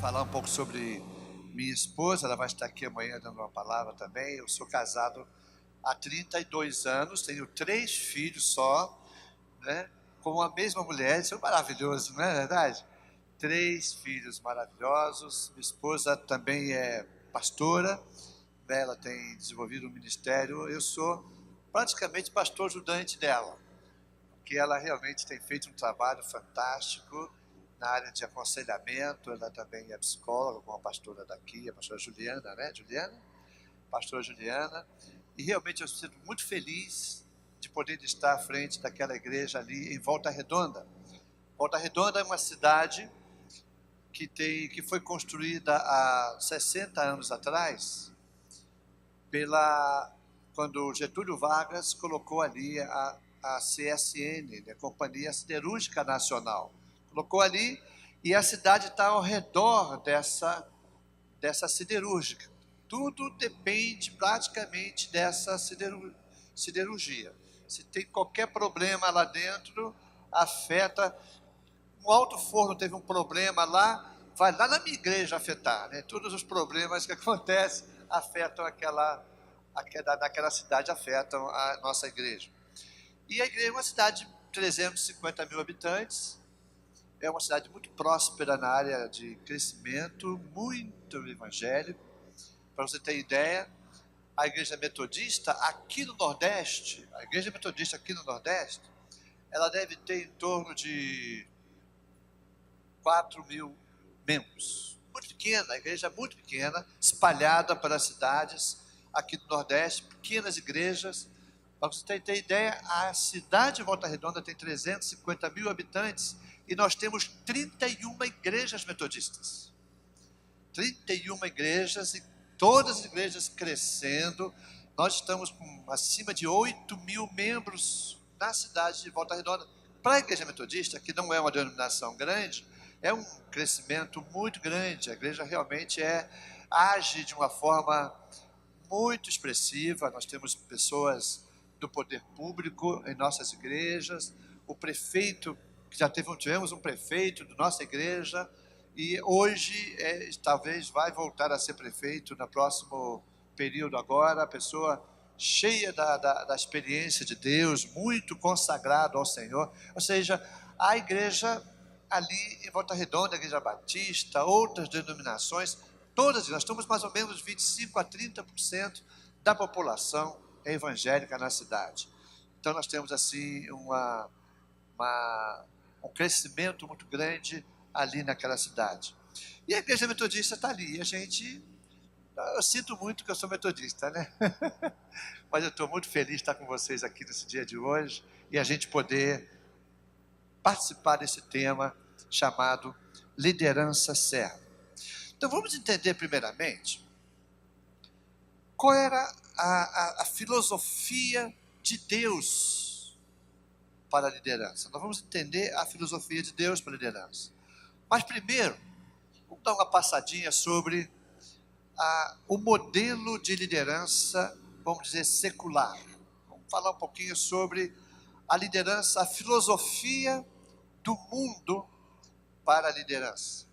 Falar um pouco sobre minha esposa, ela vai estar aqui amanhã dando uma palavra também. Eu sou casado há 32 anos, tenho 3 filhos só, né? Com a mesma mulher, isso é maravilhoso, não é verdade? 3 filhos maravilhosos. Minha esposa também é pastora, né? Ela tem desenvolvido um ministério. Eu sou praticamente pastor ajudante dela, porque ela realmente tem feito um trabalho fantástico na área de aconselhamento. Ela também é psicóloga, como a pastora daqui, a pastora Juliana, né? Pastora Juliana. E realmente eu sinto muito feliz de poder estar à frente daquela igreja ali em Volta Redonda. Volta Redonda é uma cidade que foi construída há 60 anos atrás, quando Getúlio Vargas colocou ali a CSN, a Companhia Siderúrgica Nacional. Colocou ali, e a cidade está ao redor dessa siderúrgica. Tudo depende praticamente dessa siderurgia. Se tem qualquer problema lá dentro, afeta. Um alto forno teve um problema lá, vai lá na minha igreja afetar, né? Todos os problemas que acontecem afetam naquela cidade, afetam a nossa igreja. E a igreja é uma cidade de 350 mil habitantes, é uma cidade muito próspera na área de crescimento, muito evangélico. Para você ter ideia, a igreja metodista aqui no Nordeste, ela deve ter em torno de 4 mil membros. Muito pequena, a igreja é muito pequena, espalhada pelas cidades aqui do Nordeste, pequenas igrejas. Para você ter ideia, a cidade de Volta Redonda tem 350 mil habitantes e nós temos 31 igrejas metodistas. 31 igrejas, e todas as igrejas crescendo. Nós estamos com acima de 8 mil membros na cidade de Volta Redonda. Para a igreja metodista, que não é uma denominação grande, é um crescimento muito grande. A igreja realmente age de uma forma muito expressiva. Nós temos pessoas do poder público em nossas igrejas, o prefeito, que tivemos um prefeito da nossa igreja, e hoje talvez vai voltar a ser prefeito no próximo período agora, a pessoa cheia da experiência de Deus, muito consagrado ao Senhor. Ou seja, a igreja ali em Volta Redonda, a igreja batista, outras denominações, todas, nós estamos mais ou menos 25% a 30% da população evangélica na cidade. Então nós temos assim um crescimento muito grande ali naquela cidade. E a igreja metodista está ali. Eu sinto muito que eu sou metodista, né? Mas eu estou muito feliz de estar com vocês aqui nesse dia de hoje e a gente poder participar desse tema chamado liderança serva. Então vamos entender primeiramente qual era a filosofia de Deus para a liderança. Nós vamos entender a filosofia de Deus para a liderança. Mas primeiro, vamos dar uma passadinha sobre o modelo de liderança vamos dizer, secular. Vamos falar um pouquinho sobre a liderança, a filosofia do mundo para a liderança.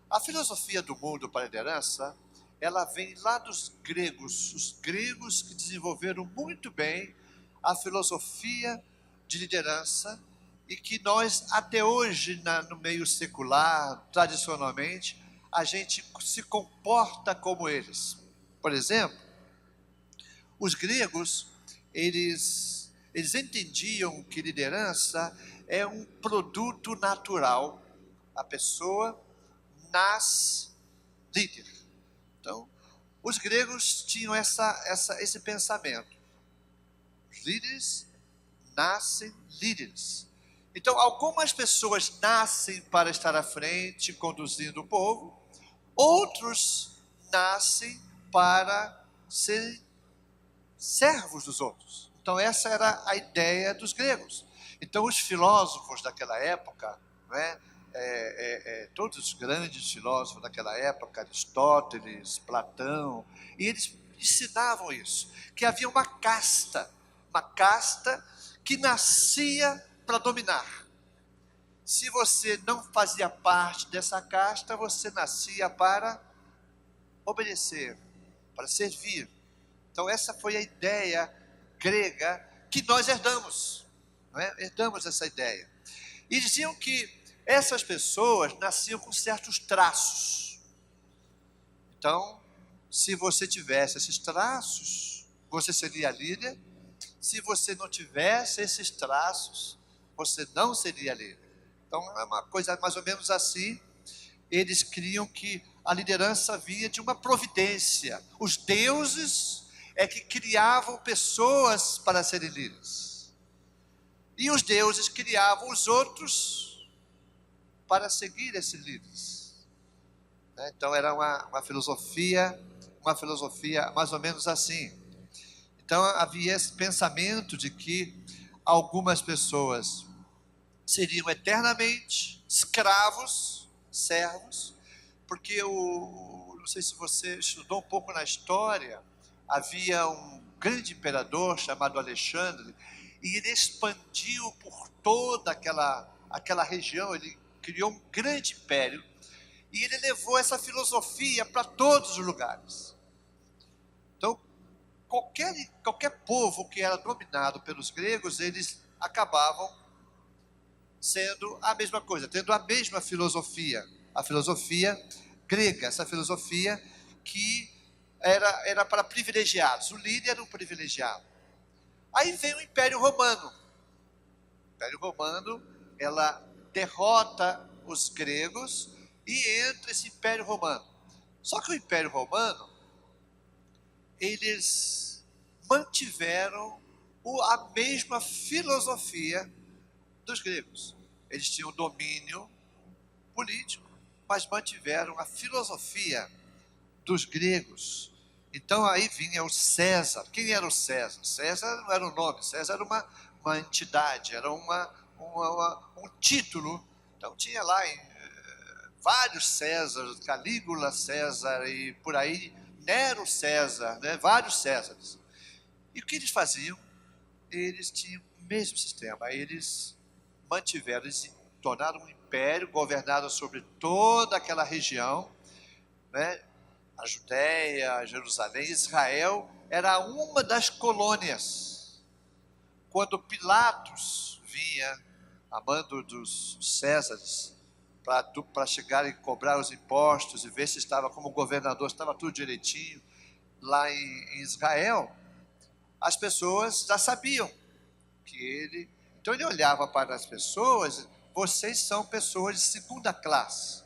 A filosofia do mundo para a liderança, ela vem lá dos gregos, os gregos que desenvolveram muito bem a filosofia de liderança e que nós, até hoje, no meio secular, tradicionalmente, a gente se comporta como eles. Por exemplo, os gregos, eles entendiam que liderança é um produto natural. A pessoa nasce líder. Então, os gregos tinham esse pensamento. Os líderes nascem líderes. Então, algumas pessoas nascem para estar à frente, conduzindo o povo. Outros nascem para serem servos dos outros. Então, essa era a ideia dos gregos. Então, os filósofos daquela época, né, todos os grandes filósofos daquela época, Aristóteles, Platão, e eles ensinavam isso, que havia uma casta que nascia para dominar. Se você não fazia parte dessa casta, você nascia para obedecer, para servir. Então essa foi a ideia grega que nós herdamos, não é? Herdamos essa ideia. E diziam que essas pessoas nasciam com certos traços. Então, se você tivesse esses traços, você seria líder. Se você não tivesse esses traços, você não seria líder. Então, é uma coisa mais ou menos assim. Eles criam que a liderança vinha de uma providência. Os deuses é que criavam pessoas para serem líderes. E os deuses criavam os outros para seguir esses líderes. Então era uma filosofia mais ou menos assim. Então havia esse pensamento de que algumas pessoas seriam eternamente escravos, servos, porque não sei se você estudou um pouco na história, havia um grande imperador chamado Alexandre, e ele expandiu por toda aquela região, ele criou um grande império, e ele levou essa filosofia para todos os lugares. Então, qualquer povo que era dominado pelos gregos, eles acabavam sendo a mesma coisa, tendo a mesma filosofia, a filosofia grega, essa filosofia que era para privilegiados, o líder era um privilegiado. Aí vem o Império Romano. O Império Romano, ela derrota os gregos e entra esse Império Romano. Só que o Império Romano, eles mantiveram a mesma filosofia dos gregos. Eles tinham domínio político, mas mantiveram a filosofia dos gregos. Então aí vinha o César. Quem era o César? César não era um nome, César era uma entidade, era um título. Então tinha lá vários Césares, Calígula César e por aí, Nero César, né? Vários Césares. E o que eles faziam? Eles tinham o mesmo sistema, eles mantiveram, eles se tornaram um império governado sobre toda aquela região, né? A Judéia, Jerusalém, Israel era uma das colônias. Quando Pilatos vinha a mando dos Césares para chegar e cobrar os impostos e ver se estava como governador, estava tudo direitinho lá em Israel, as pessoas já sabiam que ele... Então ele olhava para as pessoas: vocês são pessoas de segunda classe.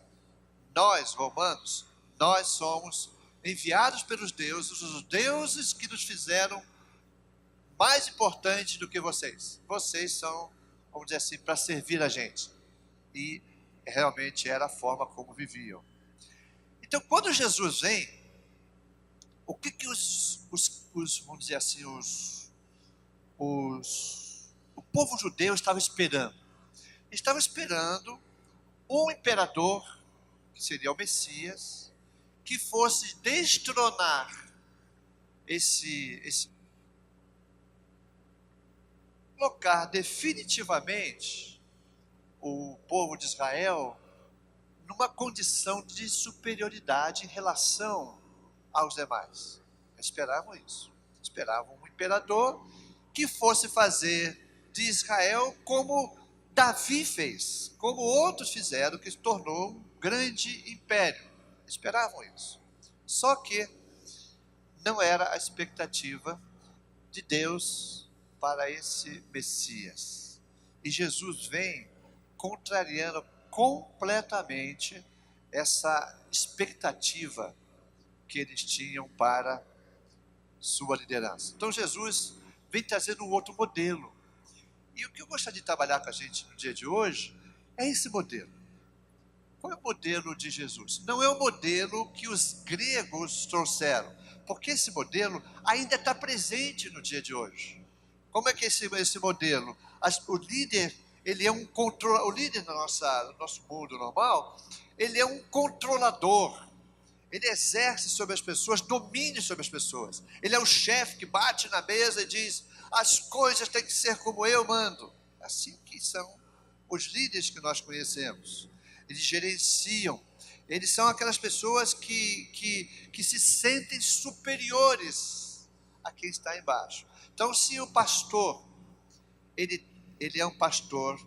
Nós, romanos, nós somos enviados pelos deuses, os deuses que nos fizeram mais importantes do que vocês. Vocês são, vamos dizer assim, para servir a gente. E realmente era a forma como viviam. Então, quando Jesus vem, o que vamos dizer assim, o povo judeu estava esperando? Estava esperando um imperador, que seria o Messias, que fosse destronar esse colocar definitivamente o povo de Israel numa condição de superioridade em relação aos demais. Esperavam isso. Esperavam um imperador que fosse fazer de Israel como Davi fez, como outros fizeram, que se tornou um grande império. Esperavam isso. Só que não era a expectativa de Deus para esse Messias. E Jesus vem contrariando completamente essa expectativa que eles tinham para sua liderança. Então Jesus vem trazendo um outro modelo. E o que eu gostaria de trabalhar com a gente no dia de hoje é esse modelo. Qual é o modelo de Jesus? Não é o modelo que os gregos trouxeram, porque esse modelo ainda está presente no dia de hoje. Como é que é esse modelo? O líder, ele é um o líder do nosso mundo normal, ele é um controlador. Ele exerce sobre as pessoas, domínio sobre as pessoas. Ele é o chefe que bate na mesa e diz: as coisas têm que ser como eu mando. Assim que são os líderes que nós conhecemos. Eles gerenciam. Eles são aquelas pessoas que se sentem superiores a quem está embaixo. Então, se o pastor, ele é um pastor,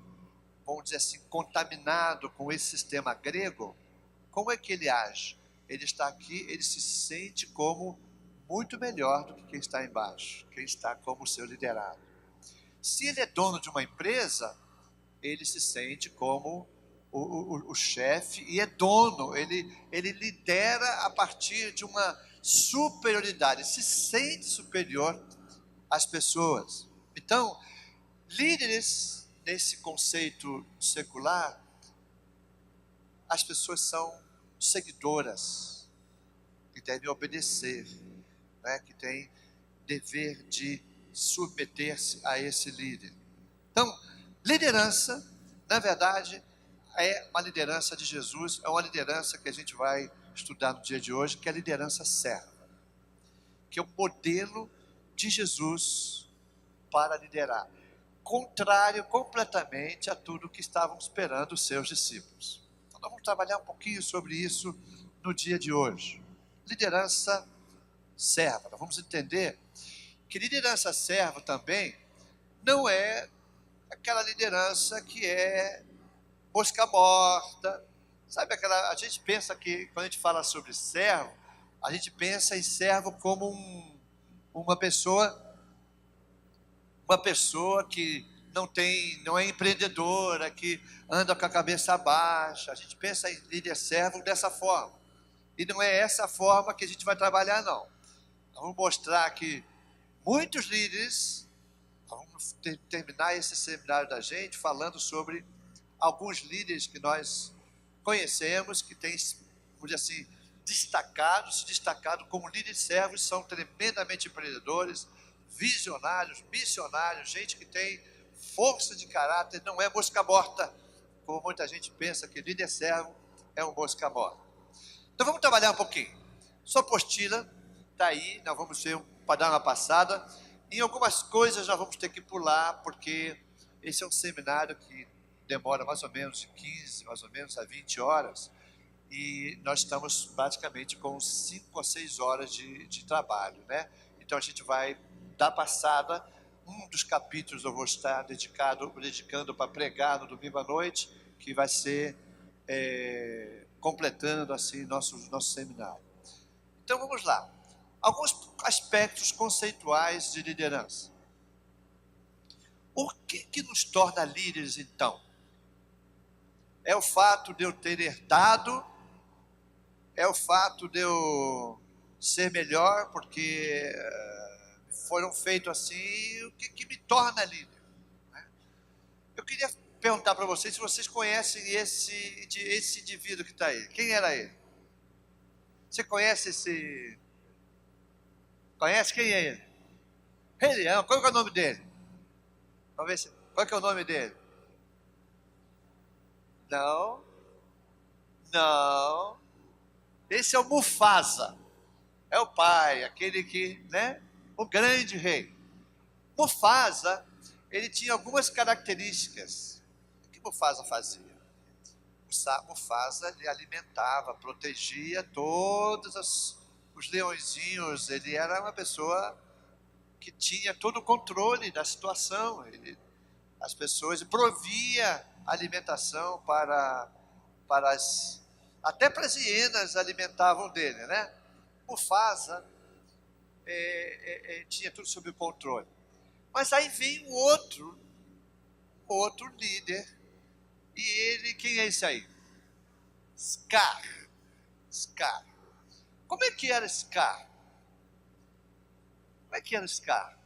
vamos dizer assim, contaminado com esse sistema grego, como é que ele age? Ele está aqui, ele se sente como muito melhor do que quem está embaixo, quem está como seu liderado. Se ele é dono de uma empresa, ele se sente como o chefe e é dono, ele lidera a partir de uma superioridade, se sente superior às pessoas. Então, líderes, nesse conceito secular, as pessoas são seguidoras, que devem obedecer, né, que têm dever de submeter-se a esse líder. Então, liderança, na verdade, é uma liderança de Jesus, é uma liderança que a gente vai estudar no dia de hoje, que é a liderança serva, que é o modelo de Jesus para liderar, contrário completamente a tudo que estavam esperando os seus discípulos. Então, nós vamos trabalhar um pouquinho sobre isso no dia de hoje. Liderança serva. Nós vamos entender que liderança serva também não é aquela liderança que é mosca morta. Sabe aquela, a gente pensa que, quando a gente fala sobre servo, a gente pensa em servo como uma pessoa que não é empreendedora, que anda com a cabeça baixa. A gente pensa em líder servo dessa forma. E não é essa forma que a gente vai trabalhar, não. Vamos mostrar que muitos líderes, vamos terminar esse seminário da gente falando sobre alguns líderes que nós conhecemos, que têm, vamos dizer assim, se destacado como líderes servos, são tremendamente empreendedores, visionários, missionários, gente que tem força de caráter, não é mosca morta, como muita gente pensa que líder servo é um mosca morta. Então vamos trabalhar um pouquinho. Sua apostila está aí, nós vamos ver para dar uma passada. Em algumas coisas nós vamos ter que pular, porque esse é um seminário que demora mais ou menos de 15, mais ou menos a 20 horas, e nós estamos praticamente com 5 a 6 horas de trabalho, né? Então a gente vai dar passada. Um dos capítulos eu vou estar dedicando para pregar no domingo à noite, que vai ser completando assim nosso seminário. Então vamos lá. Alguns aspectos conceituais de liderança. O que nos torna líderes, então? É o fato de eu ter herdado? É o fato de eu ser melhor porque foram feitos assim? O que me torna líder? Eu queria perguntar para vocês se vocês conhecem esse indivíduo que está aí. Quem era ele? Você conhece esse... Conhece quem é ele? Rei Leão. Qual é o nome dele? Vamos ver se... Qual é o nome dele? Não. Esse é o Mufasa. É o pai, aquele que, né? O grande rei. Mufasa, ele tinha algumas características. O que Mufasa fazia? Mufasa ele alimentava, protegia os leõezinhos. Ele era uma pessoa que tinha todo o controle da situação. As pessoas provia alimentação até para as hienas alimentavam dele, né? Mufasa tinha tudo sob controle. Mas aí vem outro líder, e ele, quem é esse aí? Scar. Como é que era Scar? Como é que era Scar?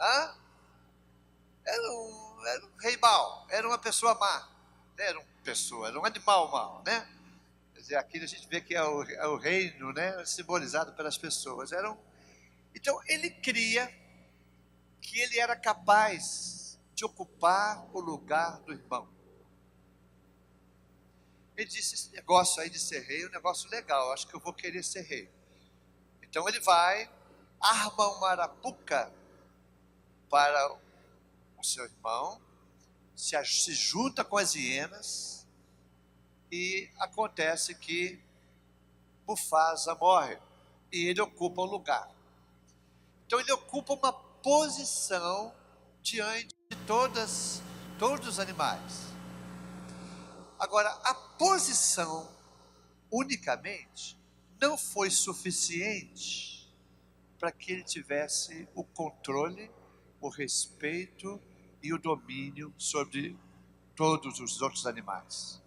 Hã? Era um rei mau, era uma pessoa má, né? Era um animal mau, né? Quer dizer, aqui a gente vê que é o reino, né? Simbolizado pelas pessoas. Então, ele cria que ele era capaz de ocupar o lugar do irmão. Ele disse, esse negócio aí de ser rei é um negócio legal, acho que eu vou querer ser rei. Então ele vai, arma uma arapuca para o seu irmão, se junta com as hienas, e acontece que Mufasa morre, e ele ocupa o lugar. Então ele ocupa uma posição diante de todos os animais. Agora, a posição unicamente não foi suficiente para que ele tivesse o controle, o respeito e o domínio sobre todos os outros animais.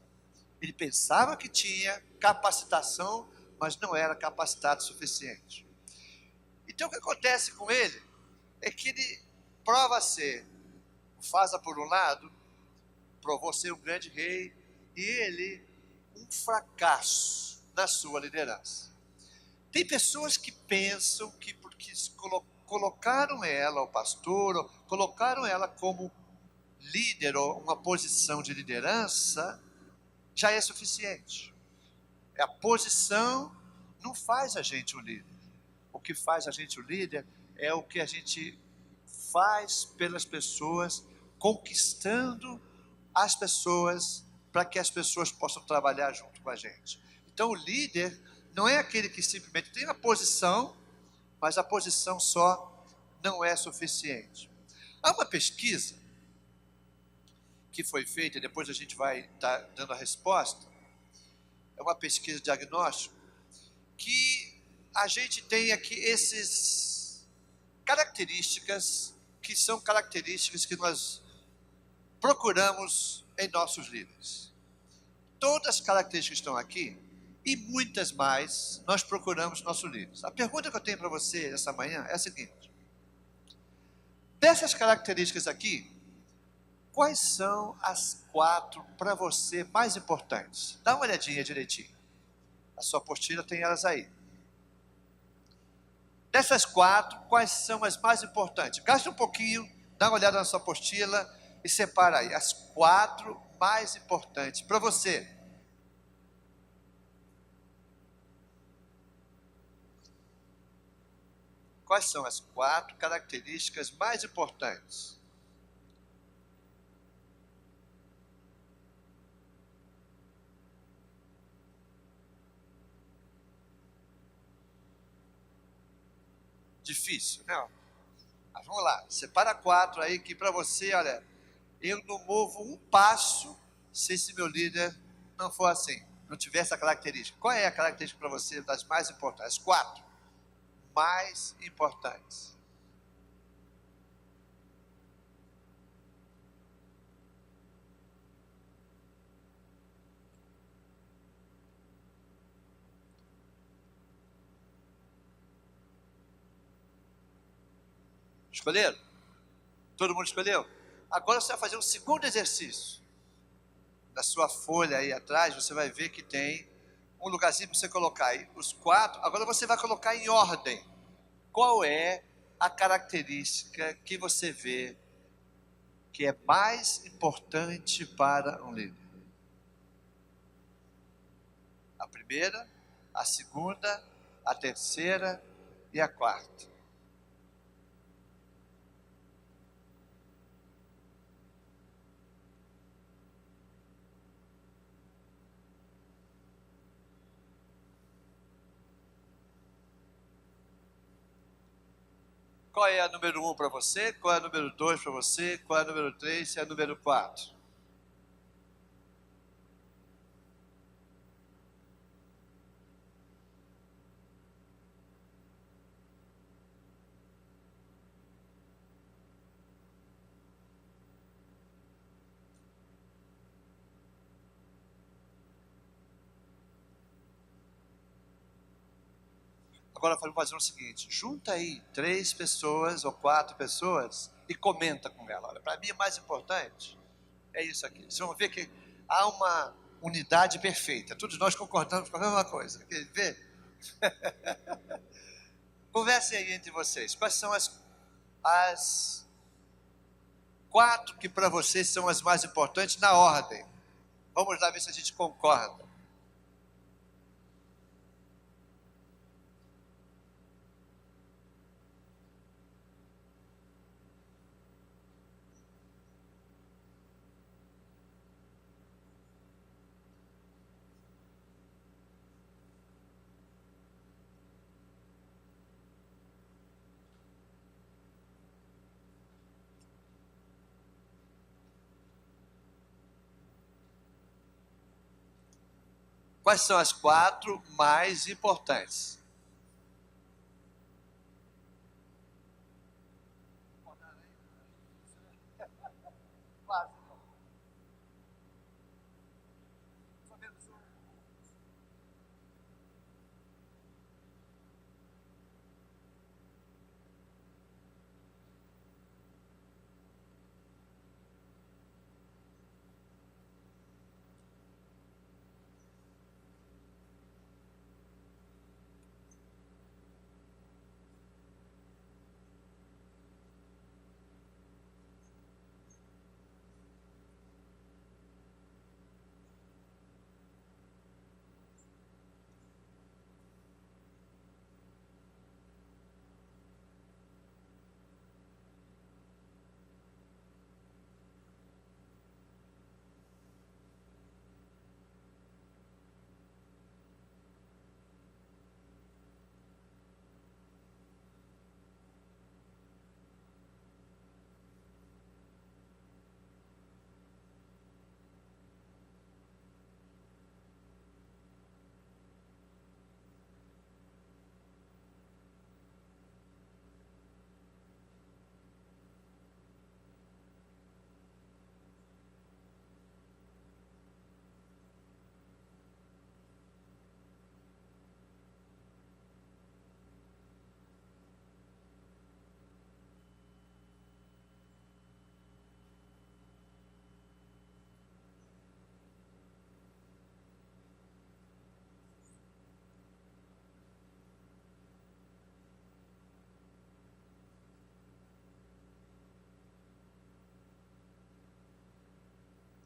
Ele pensava que tinha capacitação, mas não era capacitado o suficiente. Então o que acontece com ele é que ele prova ser, Mufasa por um lado, provou ser um grande rei, e ele um fracasso na sua liderança. Tem pessoas que pensam que porque colocaram ela, o pastor, ou colocaram ela como líder ou uma posição de liderança, já é suficiente. A posição não faz a gente um líder. O que faz a gente um líder é o que a gente faz pelas pessoas, conquistando as pessoas para que as pessoas possam trabalhar junto com a gente. Então o líder não é aquele que simplesmente tem a posição, mas a posição só não é suficiente. Há uma pesquisa que foi feita, e depois a gente vai estar dando a resposta, é uma pesquisa de diagnóstico, que a gente tem aqui essas características, que são características que nós procuramos em nossos líderes. Todas as características que estão aqui, e muitas mais, nós procuramos nos nossos líderes. A pergunta que eu tenho para você essa manhã é a seguinte: dessas características aqui, quais são as 4 para você mais importantes? Dá uma olhadinha direitinho. A sua apostila tem elas aí. Dessas 4, quais são as mais importantes? Gasta um pouquinho, dá uma olhada na sua apostila e separa aí as 4 mais importantes para você. Quais são as 4 características mais importantes? Difícil, não? Mas vamos lá, separa 4 aí que para você, olha, eu não movo um passo se esse meu líder não for assim, não tiver essa característica. Qual é a característica para você das mais importantes? As 4 mais importantes. Escolheram? Todo mundo escolheu? Agora você vai fazer um segundo exercício. Na sua folha aí atrás, você vai ver que tem um lugarzinho para você colocar aí os 4. Agora você vai colocar em ordem. Qual é a característica que você vê que é mais importante para um líder? A primeira, a segunda, a terceira E a quarta? Qual é a número 1 para você? Qual é a número 2 para você? Qual é a número 3 e a número 4? Agora vamos fazer o seguinte, junta aí 3 pessoas ou 4 pessoas e comenta com ela. Olha, para mim o mais importante é isso aqui. Vocês vão ver que há uma unidade perfeita. Todos nós concordamos com a mesma coisa. Quer ver? Conversem aí entre vocês. Quais são as 4 que para vocês são as mais importantes na ordem? Vamos lá ver se a gente concorda. Quais são as 4 mais importantes?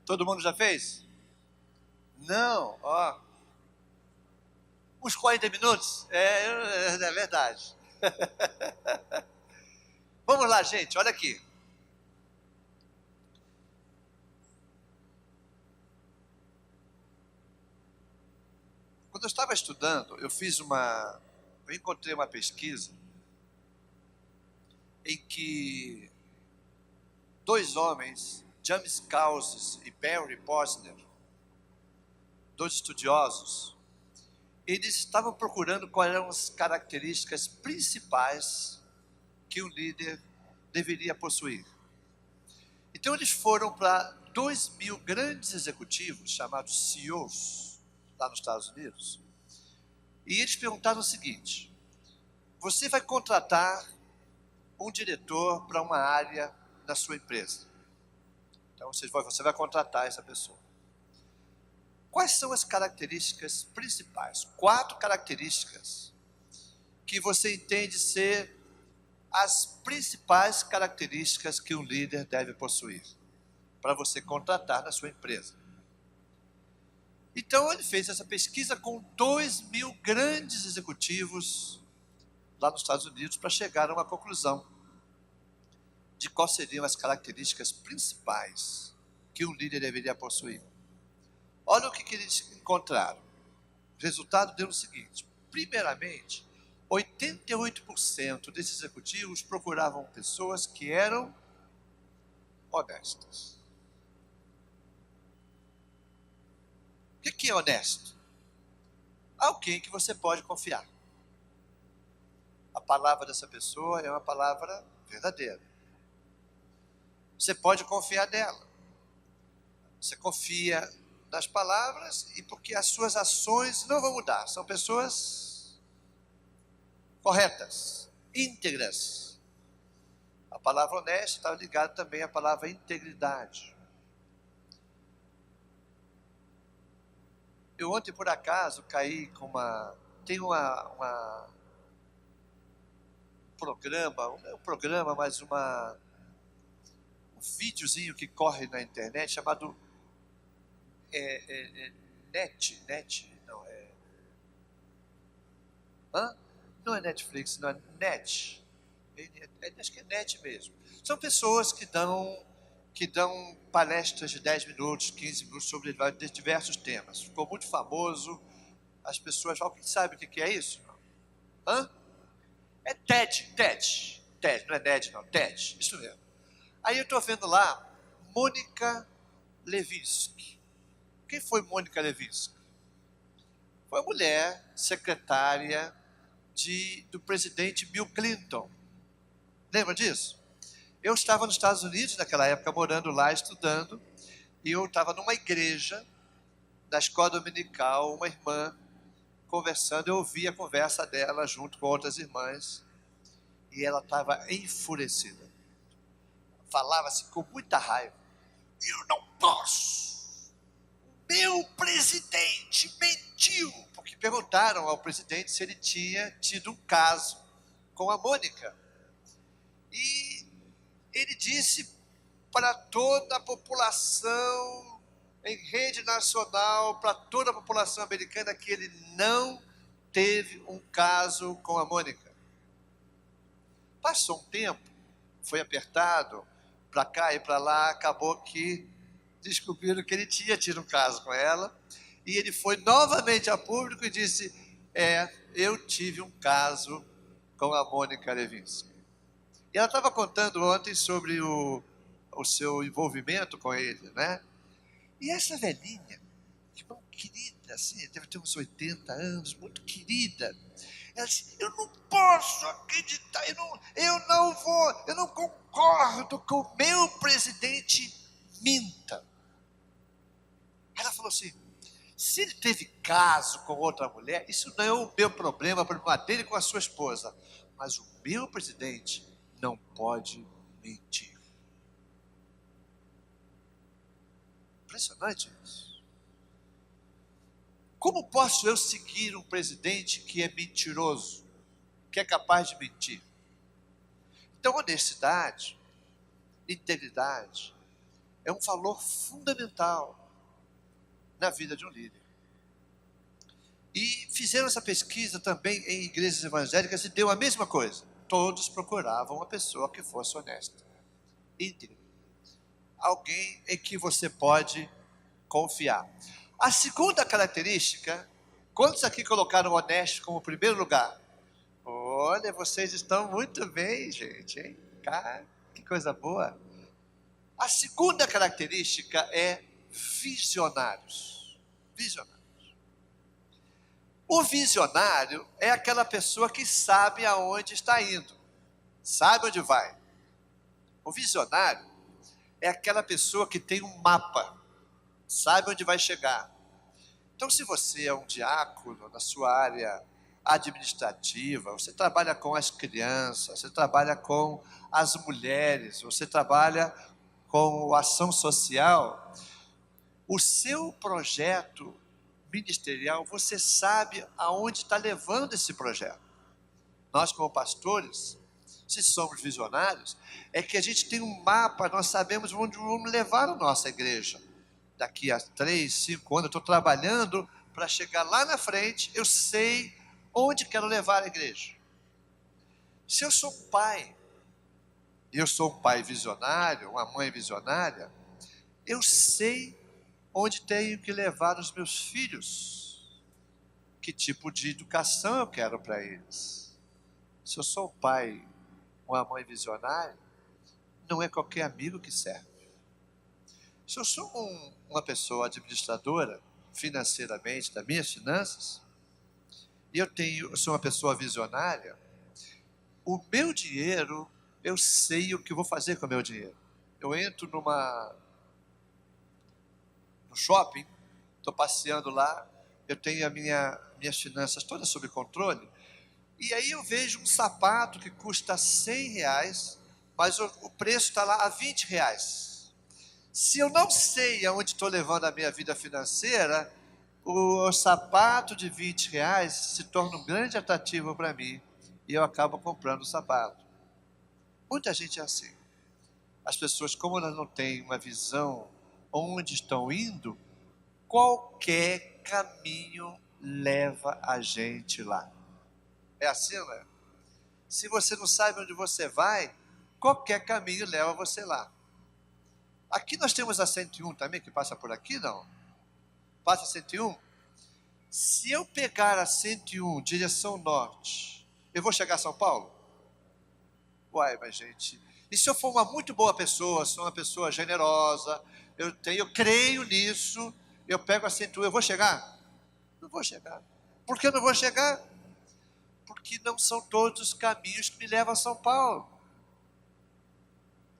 Todo mundo já fez? Não, ó. Uns 40 minutos? É verdade. Vamos lá, gente, olha aqui. Quando eu estava estudando, eu encontrei uma pesquisa em que 2 homens, James Causes e Barry Posner, 2 estudiosos, eles estavam procurando quais eram as características principais que um líder deveria possuir. Então eles foram para 2.000 grandes executivos, chamados CEOs, lá nos Estados Unidos, e eles perguntaram o seguinte: você vai contratar um diretor para uma área da sua empresa. Então você vai contratar essa pessoa. Quais são as características principais? 4 características que você entende ser as principais características que um líder deve possuir para você contratar na sua empresa. Então ele fez essa pesquisa com 2.000 grandes executivos lá nos Estados Unidos para chegar a uma conclusão de quais seriam as características principais que um líder deveria possuir. Olha o que eles encontraram. O resultado deu o seguinte: primeiramente, 88% desses executivos procuravam pessoas que eram honestas. O que é honesto? Alguém que você pode confiar. A palavra dessa pessoa é uma palavra verdadeira. Você pode confiar nela. Você confia nas palavras e porque as suas ações não vão mudar. São pessoas corretas, íntegras. A palavra honesta está ligada também à palavra integridade. Eu ontem, por acaso, caí com tem um programa, não é um programa, mas um videozinho que corre na internet chamado não é Netflix, não é Net. Acho que é Net mesmo. São pessoas que dão palestras de 10 minutos, 15 minutos sobre diversos temas. Ficou muito famoso. As pessoas falam, sabe o que é isso? É TED, não é NED não, TED, isso mesmo. Aí eu estou vendo lá, Mônica Lewinsky. Quem foi Mônica Lewinsky? Foi a mulher secretária do presidente Bill Clinton. Lembra disso? Eu estava nos Estados Unidos naquela época, morando lá, estudando, e eu estava numa igreja, da escola dominical, uma irmã conversando, eu ouvi a conversa dela junto com outras irmãs, e ela estava enfurecida. Falava assim com muita raiva. Eu não posso! Meu presidente mentiu! Porque perguntaram ao presidente se ele tinha tido um caso com a Mônica. E ele disse para toda a população, em rede nacional, para toda a população americana, que ele não teve um caso com a Mônica. Passou um tempo, foi apertado, para cá e para lá, acabou que descobriram que ele tinha tido um caso com ela, e ele foi novamente a público e disse, eu tive um caso com a Mônica Lewinsky. E ela estava contando ontem sobre o seu envolvimento com ele, né? E essa velhinha, que muito querida, assim, deve ter uns 80 anos, muito querida, ela disse, eu não posso acreditar, eu não concordo com o meu presidente minta. Ela falou assim, se ele teve caso com outra mulher, isso não é o meu problema, o problema dele com a sua esposa. Mas o meu presidente não pode mentir. Impressionante isso. Como posso eu seguir um presidente que é mentiroso, que é capaz de mentir? Então, honestidade, integridade, é um valor fundamental na vida de um líder. E fizeram essa pesquisa também em igrejas evangélicas e deu a mesma coisa. Todos procuravam uma pessoa que fosse honesta, íntegra, alguém em que você pode confiar. A segunda característica, quantos aqui colocaram honesto como primeiro lugar? Olha, vocês estão muito bem, gente, hein? Cara, que coisa boa. A segunda característica é visionários. Visionários. O visionário é aquela pessoa que sabe aonde está indo, sabe onde vai. O visionário é aquela pessoa que tem um mapa, sabe onde vai chegar. Então, se você é um diácono na sua área administrativa, você trabalha com as crianças, você trabalha com as mulheres, você trabalha com ação social, o seu projeto ministerial, você sabe aonde está levando esse projeto. Nós, como pastores, se somos visionários, é que a gente tem um mapa, nós sabemos onde vamos levar a nossa igreja. Daqui a 3, 5 anos, eu estou trabalhando para chegar lá na frente, eu sei onde quero levar a igreja. Se eu sou um pai, e eu sou um pai visionário, uma mãe visionária, eu sei onde tenho que levar os meus filhos, que tipo de educação eu quero para eles. Se eu sou um pai, uma mãe visionária, não é qualquer amigo que serve. Se eu sou uma pessoa administradora, financeiramente, das minhas finanças, e eu sou uma pessoa visionária, o meu dinheiro, eu sei o que eu vou fazer com o meu dinheiro. Eu entro no shopping, estou passeando lá, eu tenho minhas finanças todas sob controle, e aí eu vejo um sapato que custa R$ 100, mas o preço está lá a R$ 20. Se eu não sei aonde estou levando a minha vida financeira, o sapato de R$ 20 se torna um grande atrativo para mim, e eu acabo comprando o sapato. Muita gente é assim. As pessoas, como elas não têm uma visão onde estão indo, qualquer caminho leva a gente lá. É assim, não é? Se você não sabe onde você vai, qualquer caminho leva você lá. Aqui nós temos a 101 também, que passa por aqui, não? Passa a 101? Se eu pegar a 101, direção norte, eu vou chegar a São Paulo? Uai, mas gente, e se eu for uma muito boa pessoa, sou uma pessoa generosa, eu creio nisso, eu pego a 101, eu vou chegar? Não vou chegar. Por que não vou chegar? Porque não são todos os caminhos que me levam a São Paulo.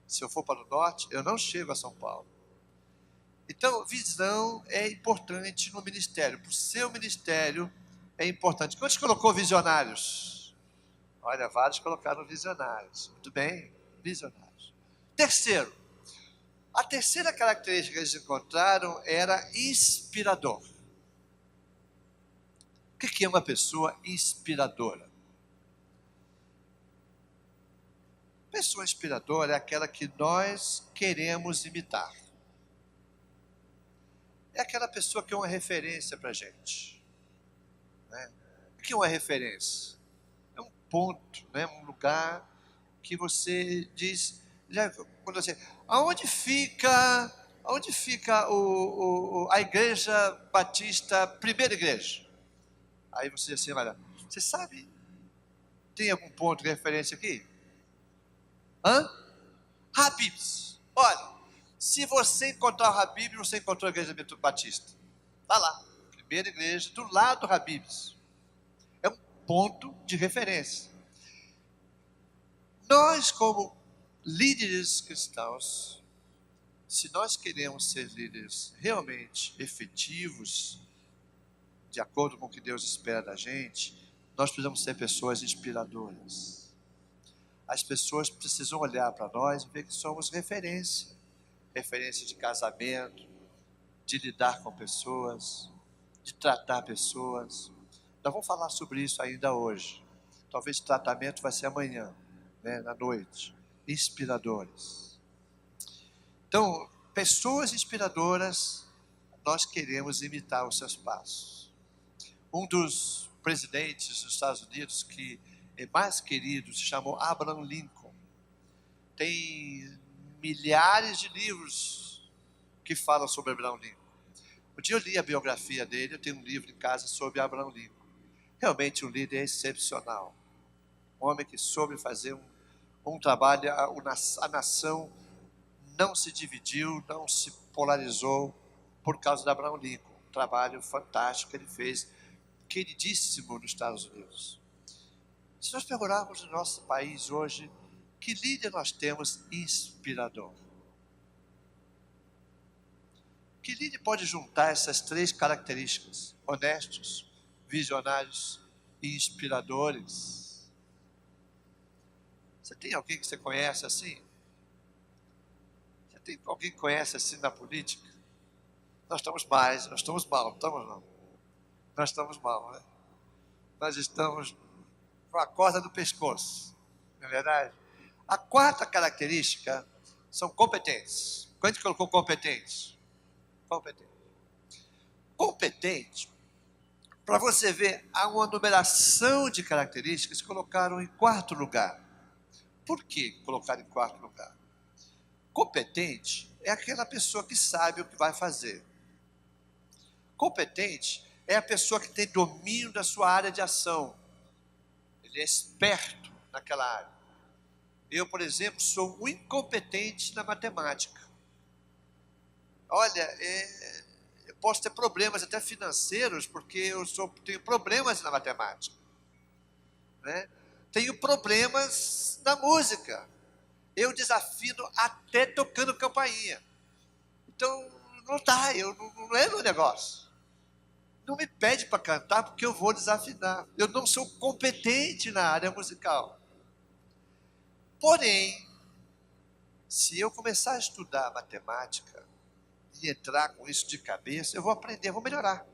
Se eu for para o norte, eu não chego a São Paulo. Então, visão é importante no ministério. Para o seu ministério é importante. Quantos colocou visionários? Olha, vários colocaram visionários. Muito bem, visionários. Terceiro, a terceira característica que eles encontraram era inspirador. O que é uma pessoa inspiradora? Pessoa inspiradora é aquela que nós queremos imitar. É aquela pessoa que é uma referência para a gente. Né? O que é uma referência? É um ponto, né? Um lugar que você diz, quando você, aonde fica a igreja batista, primeira igreja? Aí você diz assim, olha, você sabe, tem algum ponto de referência aqui? Habib's. Olha, se você encontrar o Habib, você encontrou a igreja batista. Está lá, primeira igreja, do lado do Habib's. É um ponto de referência. Nós, como líderes cristãos, se nós queremos ser líderes realmente efetivos, de acordo com o que Deus espera da gente, nós precisamos ser pessoas inspiradoras. As pessoas precisam olhar para nós e ver que somos referência. Referência de casamento, de lidar com pessoas, de tratar pessoas. Nós vamos falar sobre isso ainda hoje. Talvez o tratamento vai ser amanhã, né, na noite. Inspiradores. Então, pessoas inspiradoras, nós queremos imitar os seus passos. Um dos presidentes dos Estados Unidos que é mais querido se chamou Abraham Lincoln. Tem milhares de livros que falam sobre Abraham Lincoln. Um dia eu li a biografia dele, eu tenho um livro em casa sobre Abraham Lincoln. Realmente um líder excepcional. Um homem que soube fazer um trabalho, a nação não se dividiu, não se polarizou por causa de Abraham Lincoln. Um trabalho fantástico que ele fez, queridíssimo nos Estados Unidos. Se nós procurarmos no nosso país hoje, que líder nós temos inspirador? Que líder pode juntar essas três características? Honestos, visionários e inspiradores. Você tem alguém que você conhece assim? Você tem alguém que conhece assim na política? Nós estamos mal, não estamos não. Nós estamos mal, né? Nós estamos com a corda no pescoço, não é verdade? A quarta característica são competentes. Quanto colocou competentes? Competente, para você ver, há uma numeração de características que colocaram em quarto lugar. Por que colocar em quarto lugar? Competente é aquela pessoa que sabe o que vai fazer. Competente é a pessoa que tem domínio da sua área de ação. Ele é esperto naquela área. Eu, por exemplo, sou um incompetente na matemática. Olha, eu posso ter problemas até financeiros, porque tenho problemas na matemática. Né? Tenho problemas na música. Eu desafino até tocando campainha. Então, não dá, não é meu negócio. Não me pede para cantar, porque eu vou desafinar. Eu não sou competente na área musical. Porém, se eu começar a estudar matemática e entrar com isso de cabeça, eu vou aprender, eu vou melhorar.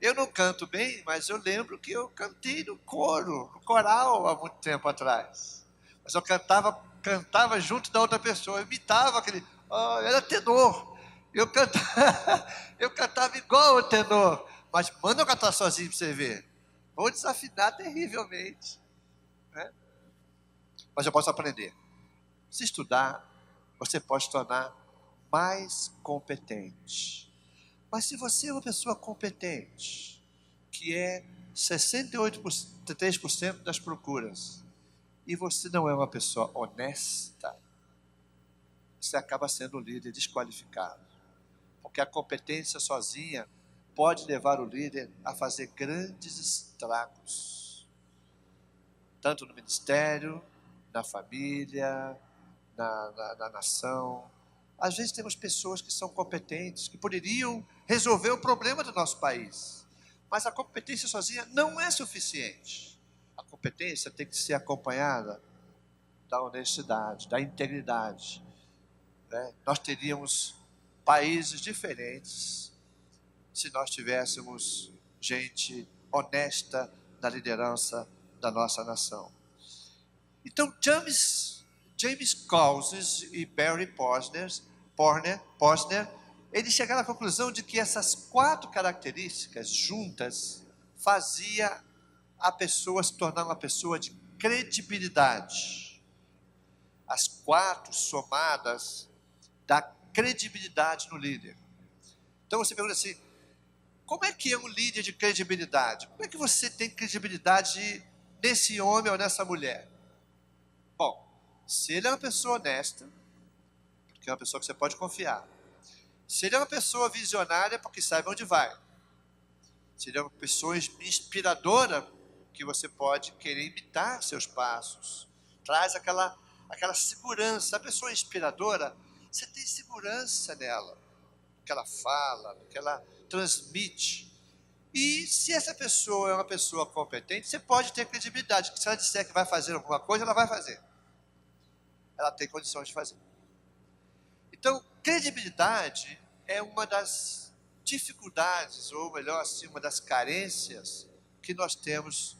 Eu não canto bem, mas eu lembro que eu cantei no coro, no coral, há muito tempo atrás. Mas eu cantava junto da outra pessoa, eu imitava aquele, era tenor. Eu cantava igual o tenor, mas manda eu cantar sozinho para você ver. Vou desafinar terrivelmente. Né? Mas eu posso aprender. Se estudar, você pode se tornar mais competente. Mas se você é uma pessoa competente, que é 68,3% das procuras, e você não é uma pessoa honesta, você acaba sendo o líder desqualificado. Porque a competência sozinha pode levar o líder a fazer grandes estragos. Tanto no ministério, na família, na nação. Às vezes temos pessoas que são competentes, que poderiam resolver o problema do nosso país. Mas a competência sozinha não é suficiente. A competência tem que ser acompanhada da honestidade, da integridade. Né? Nós teríamos países diferentes se nós tivéssemos gente honesta na liderança da nossa nação. Então, James Causes e Barry Posner, eles chegaram à conclusão de que essas 4 características juntas fazia a pessoa se tornar uma pessoa de credibilidade. As 4 somadas dá credibilidade no líder. Então você pergunta assim, como é que é um líder de credibilidade? Como é que você tem credibilidade nesse homem ou nessa mulher? Bom, se ele é uma pessoa honesta, porque é uma pessoa que você pode confiar. Se ele é uma pessoa visionária, porque sabe onde vai. Se ele é uma pessoa inspiradora, que você pode querer imitar seus passos. Traz aquela segurança. A pessoa inspiradora, você tem segurança nela. No que ela fala, no que ela transmite. E se essa pessoa é uma pessoa competente, você pode ter credibilidade. Que se ela disser que vai fazer alguma coisa, ela vai fazer. Ela tem condições de fazer. Então, credibilidade é uma das dificuldades, ou melhor assim, uma das carências que nós temos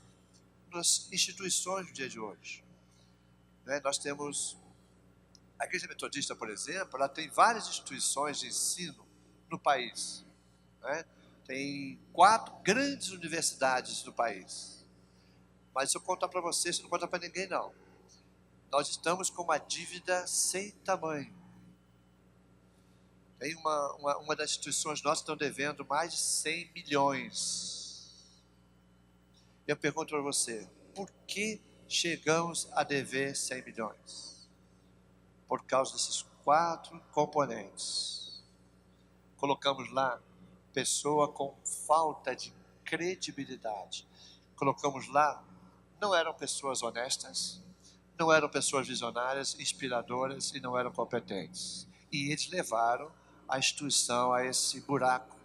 nas instituições do dia de hoje. Né? Nós temos a Igreja Metodista, por exemplo, ela tem várias instituições de ensino no país. Né? Tem 4 grandes universidades no país. Mas se eu contar para você, você não conta para ninguém, não. Nós estamos com uma dívida sem tamanho. Tem uma das instituições nossas que estão devendo mais de 100 milhões. Eu pergunto para você, por que chegamos a dever 100 milhões? Por causa desses 4 componentes. Colocamos lá pessoa com falta de credibilidade. Colocamos lá, não eram pessoas honestas, não eram pessoas visionárias, inspiradoras e não eram competentes. E eles levaram a instituição a esse buraco.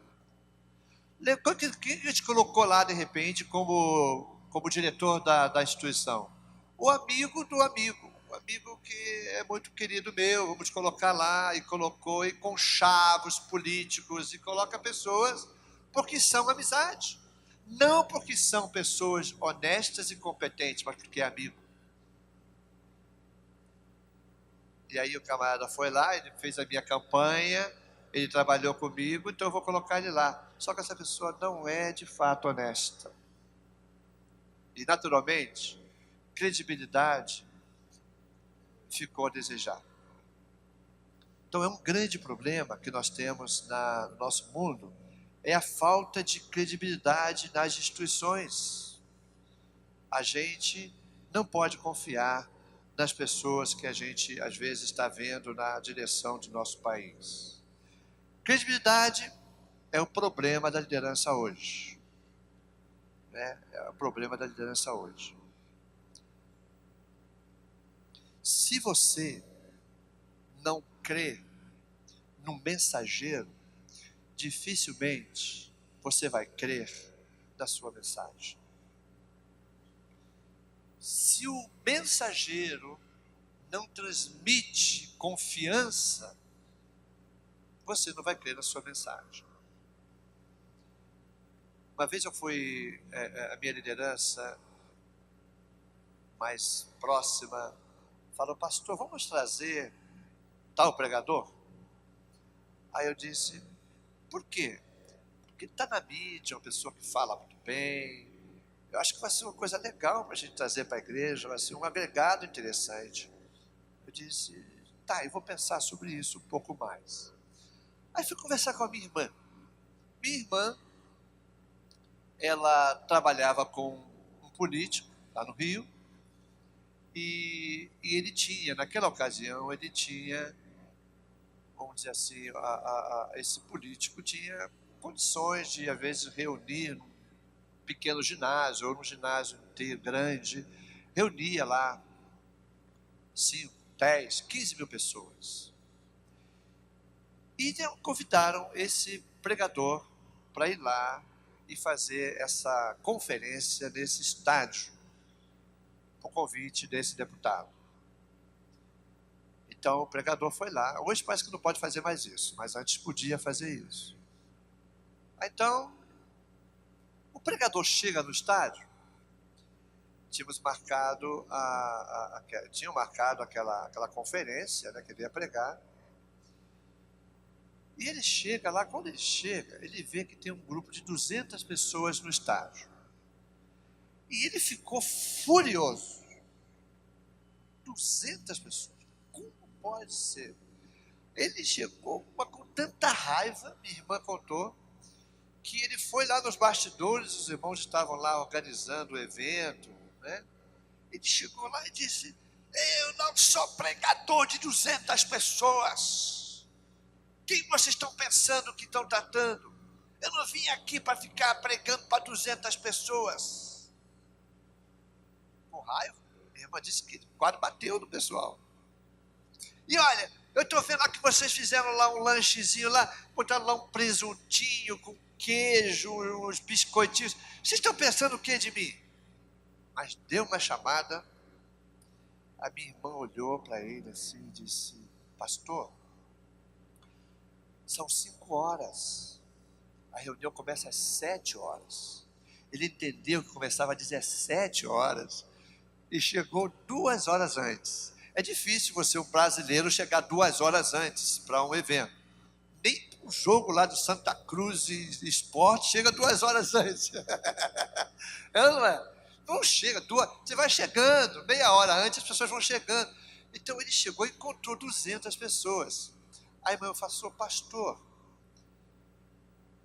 Quem a gente colocou lá, de repente, como diretor da instituição? O amigo do amigo. O amigo que é muito querido meu, vamos colocar lá, e colocou, e com chavos políticos, e coloca pessoas porque são amizade. Não porque são pessoas honestas e competentes, mas porque é amigo. E aí o camarada foi lá, ele fez a minha campanha, ele trabalhou comigo, então eu vou colocar ele lá. Só que essa pessoa não é de fato honesta. E naturalmente, credibilidade ficou a desejar. Então é um grande problema que nós temos no nosso mundo, é a falta de credibilidade nas instituições. A gente não pode confiar nas pessoas que a gente às vezes está vendo na direção de nosso país. Credibilidade é o problema da liderança hoje. Né? É o problema da liderança hoje. Se você não crê no mensageiro, dificilmente você vai crer na sua mensagem. Se o mensageiro não transmite confiança, você não vai crer na sua mensagem. Uma vez eu fui, a minha liderança mais próxima falou: pastor, vamos trazer tal pregador? Aí eu disse: por quê? Porque está na mídia, uma pessoa que fala muito bem. Eu acho que vai ser uma coisa legal para a gente trazer para a igreja, vai ser um agregado interessante. Eu disse: tá, eu vou pensar sobre isso um pouco mais. Aí fui conversar com a minha irmã. Minha irmã, ela trabalhava com um político lá no Rio, e ele tinha, naquela ocasião, ele tinha, vamos dizer assim, esse político tinha condições de, às vezes, reunir num pequeno ginásio, ou num ginásio inteiro grande, reunia lá 5, 10, 15 mil pessoas. E convidaram esse pregador para ir lá e fazer essa conferência nesse estádio, por convite desse deputado. Então o pregador foi lá. Hoje parece que não pode fazer mais isso, mas antes podia fazer isso. Então, o pregador chega no estádio, tínhamos marcado tinham marcado aquela conferência, né, que ele ia pregar. E ele chega lá, quando ele chega, ele vê que tem um grupo de 200 pessoas no estádio. E ele ficou furioso. 200 pessoas. Como pode ser? Ele chegou com tanta raiva, minha irmã contou, que ele foi lá nos bastidores, os irmãos estavam lá organizando o evento, né? Ele chegou lá e disse: eu não sou pregador de 200 pessoas. Quem vocês estão pensando que estão tratando? Eu não vim aqui para ficar pregando para 200 pessoas. Com raiva, minha irmã disse que quase bateu no pessoal. E olha, eu estou vendo lá que vocês fizeram lá um lanchezinho lá, botaram lá um presuntinho com queijo, uns biscoitinhos. Vocês estão pensando o que de mim? Mas deu uma chamada, a minha irmã olhou para ele assim e disse: pastor, são 5 horas, a reunião começa às 7 horas. Ele entendeu que começava às 17 horas e chegou 2 horas antes. É difícil você, um brasileiro, chegar 2 horas antes para um evento. Nem um jogo lá do Santa Cruz e Esporte chega 2 horas antes. Não é? Não chega, você vai chegando, meia hora antes as pessoas vão chegando. Então ele chegou e encontrou 200 pessoas. Aí eu falei: pastor,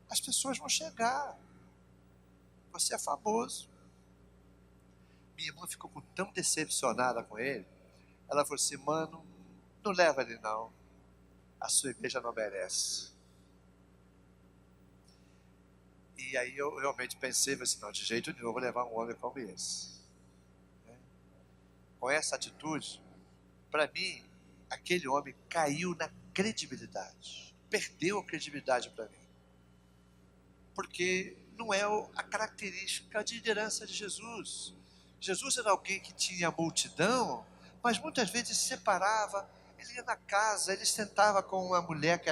as pessoas vão chegar, você é famoso. Minha irmã ficou tão decepcionada com ele, ela falou assim: mano, não leva ele não, a sua igreja não merece. E aí eu realmente pensei assim: não, de jeito nenhum eu vou levar um homem como esse. Com essa atitude, para mim, aquele homem caiu na credibilidade, perdeu a credibilidade para mim, porque não é a característica de liderança de Jesus. Jesus era alguém que tinha multidão, mas muitas vezes se separava. Ele ia na casa, ele sentava com uma mulher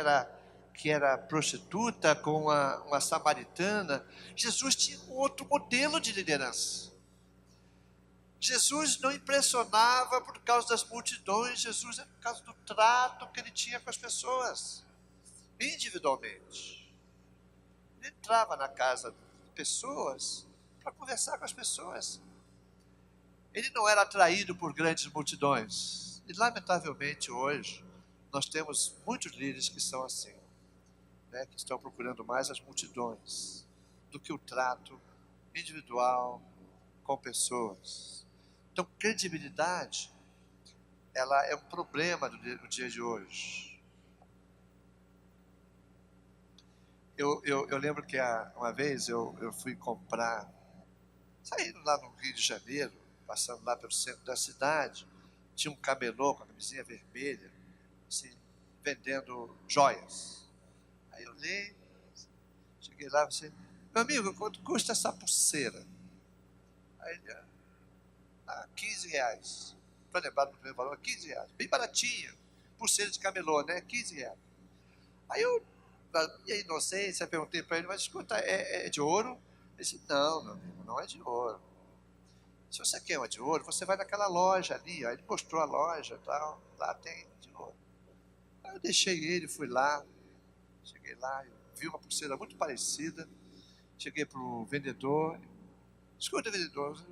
que era prostituta, com uma samaritana. Jesus tinha um outro modelo de liderança. Jesus não impressionava por causa das multidões, Jesus era por causa do trato que ele tinha com as pessoas, individualmente. Ele entrava na casa de pessoas para conversar com as pessoas. Ele não era atraído por grandes multidões, E, lamentavelmente, hoje, nós temos muitos líderes que são assim, né, que estão procurando mais as multidões do que o trato individual com pessoas. Então, credibilidade, ela é um problema no dia de hoje. Eu lembro que uma vez eu fui comprar, saindo lá no Rio de Janeiro, passando lá pelo centro da cidade, tinha um camelô com a camisinha vermelha, assim, vendendo joias. Aí eu olhei, cheguei lá e falei, meu amigo, quanto custa essa pulseira? Aí ele, R$15. Estou lembrado do primeiro valor, R$15, bem baratinho. Pulseira de camelô, né? R$15. Aí eu, na minha inocência, perguntei para ele, mas escuta, é de ouro? Ele disse, não, meu amigo, não é de ouro. Se você quer uma de ouro, você vai naquela loja ali, ó. Ele mostrou a loja e tal, lá tem de ouro. Aí eu deixei ele, fui lá, cheguei lá, eu vi uma pulseira muito parecida, cheguei para o vendedor, escuta, vendedor,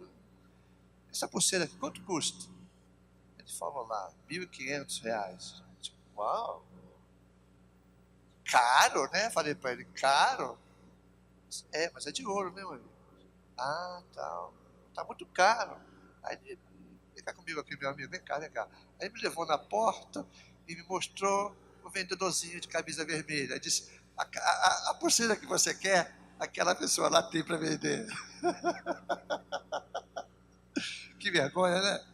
essa pulseira aqui, quanto custa? Ele falou lá, R$1.500. Tipo, uau, caro, né? Falei para ele, caro? É, mas é de ouro, né, meu amigo? Ah, tá muito caro. Aí ele, vem cá comigo aqui, meu amigo, vem cá, vem cá. Aí ele me levou na porta e me mostrou o vendedorzinho de camisa vermelha. Ele disse, a pulseira que você quer, aquela pessoa lá tem para vender. Que vergonha, né?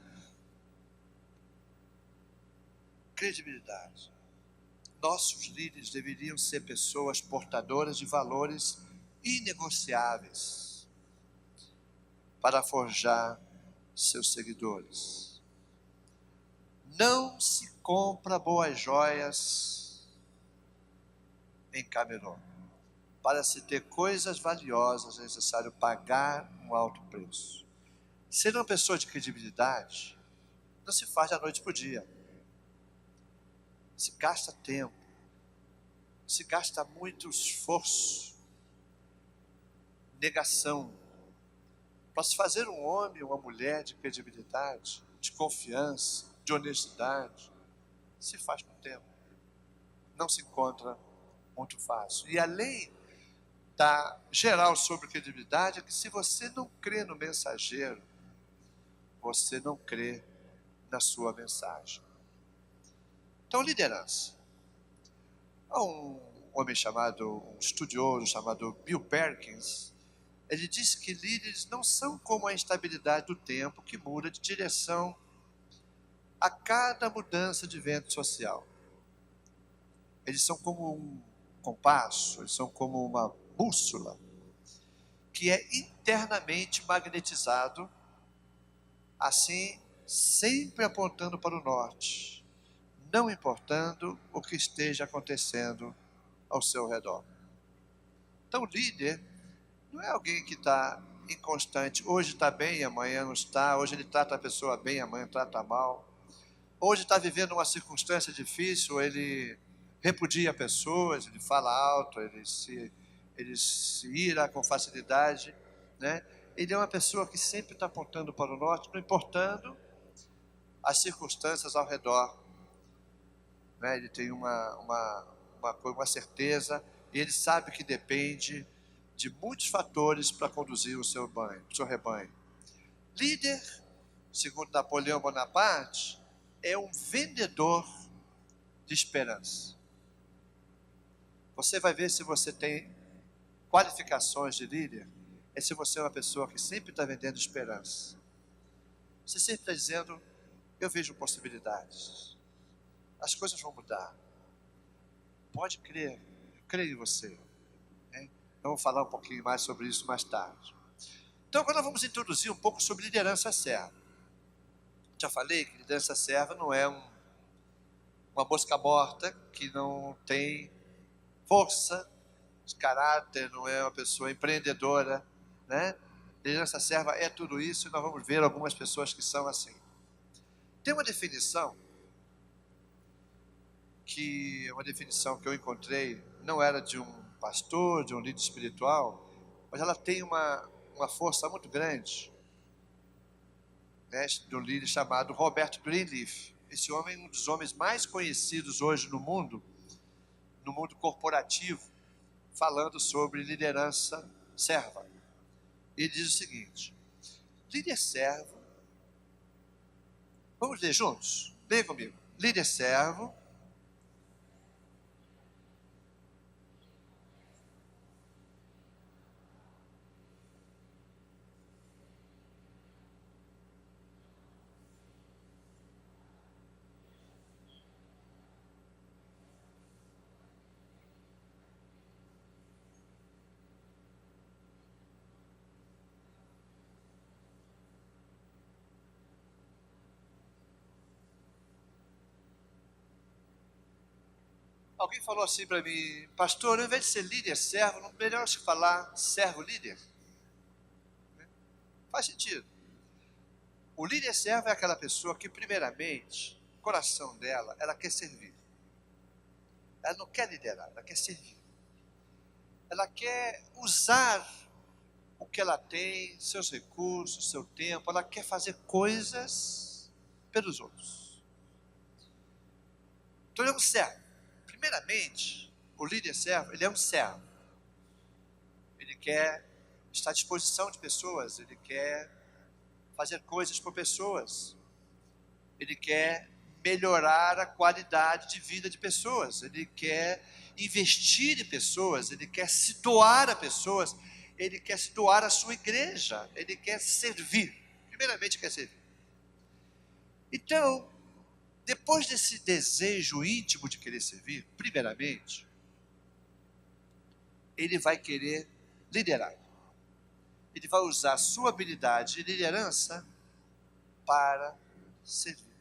Credibilidade. Nossos líderes deveriam ser pessoas portadoras de valores inegociáveis para forjar seus seguidores. Não se compra boas joias em camelô. Para se ter coisas valiosas é necessário pagar um alto preço. Ser uma pessoa de credibilidade não se faz da noite para o dia. Se gasta tempo, se gasta muito esforço, negação. Para se fazer um homem ou uma mulher de credibilidade, de confiança, de honestidade, se faz com tempo. Não se encontra muito fácil. E além da geral sobre credibilidade, é que se você não crê no mensageiro, você não crê na sua mensagem. Então, liderança. Há um homem um estudioso chamado Bill Perkins, ele diz que líderes não são como a instabilidade do tempo que muda de direção a cada mudança de vento social. Eles são como um compasso, eles são como uma bússola que é internamente magnetizado, assim, sempre apontando para o norte, não importando o que esteja acontecendo ao seu redor. Então, o líder não é alguém que está inconstante. Hoje está bem, amanhã não está. Hoje ele trata a pessoa bem, amanhã trata mal. Hoje está vivendo uma circunstância difícil, ele repudia pessoas, ele fala alto, ele se ira com facilidade, né? Ele é uma pessoa que sempre está apontando para o norte, não importando as circunstâncias ao redor, né? Ele tem uma certeza e ele sabe que depende de muitos fatores para conduzir o seu rebanho. Líder, segundo Napoleão Bonaparte, é um vendedor de esperança. Você vai ver se você tem qualificações de líder, é se você é uma pessoa que sempre está vendendo esperança. Você sempre está dizendo, eu vejo possibilidades. As coisas vão mudar. Pode crer, eu creio em você. Vamos falar um pouquinho mais sobre isso mais tarde. Então agora vamos introduzir um pouco sobre liderança serva. Já falei que liderança serva não é uma mosca morta que não tem força de caráter, não é uma pessoa empreendedora, né? Liderança serva é tudo isso e nós vamos ver algumas pessoas que são assim. Tem uma definição que eu encontrei, não era de um pastor, de um líder espiritual, mas ela tem uma força muito grande, né, de um líder chamado Roberto Greenleaf. Esse homem é um dos homens mais conhecidos hoje no mundo corporativo, falando sobre liderança serva. Ele diz o seguinte: líder servo, vamos ler juntos? Leia comigo. Líder servo Alguém falou assim para mim: pastor, ao invés de ser líder servo, não melhor se falar servo líder? Faz sentido. O líder servo é aquela pessoa que, primeiramente, o coração dela, ela quer servir. Ela não quer liderar, ela quer servir. Ela quer usar o que ela tem, seus recursos, seu tempo, ela quer fazer coisas pelos outros. Então ele é um servo. Primeiramente, o líder servo, ele é um servo. Ele quer estar à disposição de pessoas, ele quer fazer coisas por pessoas. Ele quer melhorar a qualidade de vida de pessoas, ele quer investir em pessoas, ele quer se doar a pessoas, ele quer se doar à sua igreja, ele quer servir. Primeiramente quer servir. Então, depois desse desejo íntimo de querer servir, primeiramente, ele vai querer liderar. Ele vai usar a sua habilidade de liderança para servir.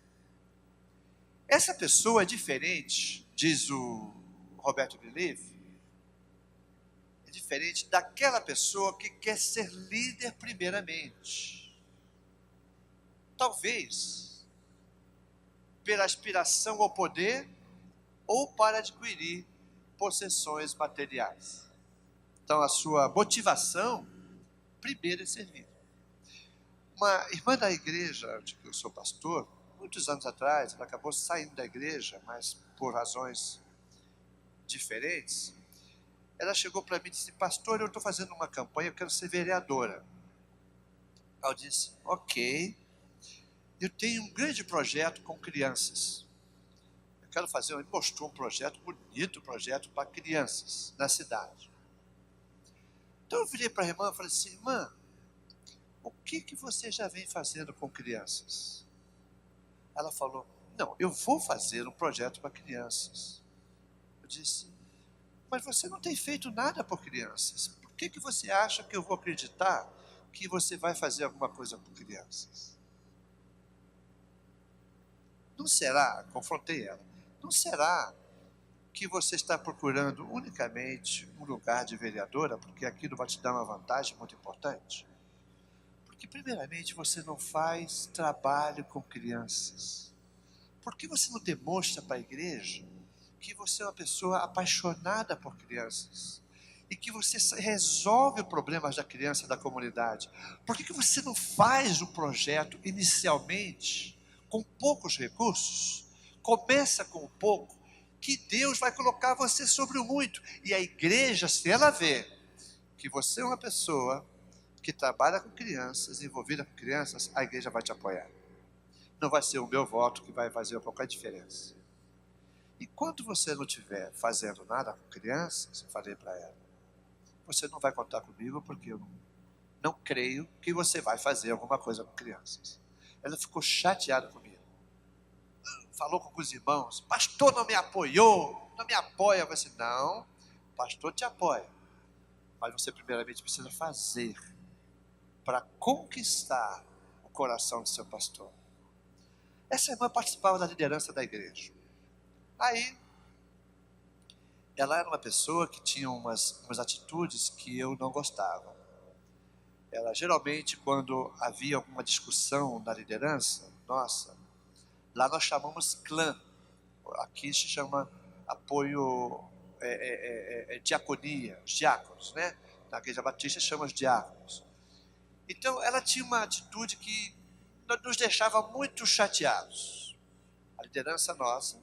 Essa pessoa é diferente, diz o Roberto Believe, é diferente daquela pessoa que quer ser líder primeiramente. Talvez pela aspiração ao poder ou para adquirir possessões materiais. Então a sua motivação primeiro é servir. Uma irmã da igreja de que eu sou pastor, muitos anos atrás, ela acabou saindo da igreja, mas por razões diferentes, ela chegou para mim e disse: pastor, eu estou fazendo uma campanha, eu quero ser vereadora. Eu disse: ok, eu tenho um grande projeto com crianças. Eu quero fazer, ele mostrou um projeto bonito, um projeto para crianças na cidade. Então eu virei para a irmã e falei assim: irmã, o que você já vem fazendo com crianças? Ela falou: não, eu vou fazer um projeto para crianças. Eu disse: mas você não tem feito nada por crianças. Por que você acha que eu vou acreditar que você vai fazer alguma coisa por crianças? Não será, confrontei ela, não será que você está procurando unicamente um lugar de vereadora, porque aquilo vai te dar uma vantagem muito importante? Porque, primeiramente, você não faz trabalho com crianças. Por que você não demonstra para a igreja que você é uma pessoa apaixonada por crianças e que você resolve os problemas da criança da comunidade? Por que você não faz um projeto inicialmente com poucos recursos? Começa com pouco, que Deus vai colocar você sobre o muito. E a igreja, se ela vê que você é uma pessoa que trabalha com crianças, envolvida com crianças, a igreja vai te apoiar. Não vai ser o meu voto que vai fazer qualquer diferença. Enquanto você não estiver fazendo nada com crianças, eu falei para ela, você não vai contar comigo porque eu não creio que você vai fazer alguma coisa com crianças. Ela ficou chateada comigo. Falou com os irmãos: pastor não me apoiou, não me apoia. Eu falei assim: não, pastor te apoia, mas você primeiramente precisa fazer para conquistar o coração do seu pastor. Essa irmã participava da liderança da igreja. Aí, ela era uma pessoa que tinha umas atitudes que eu não gostava. Ela, geralmente, quando havia alguma discussão na liderança, nossa, lá nós chamamos clã, aqui se chama apoio, diaconia, os diáconos, né? Na igreja batista chama os diáconos. Então, ela tinha uma atitude que nos deixava muito chateados. A liderança nossa,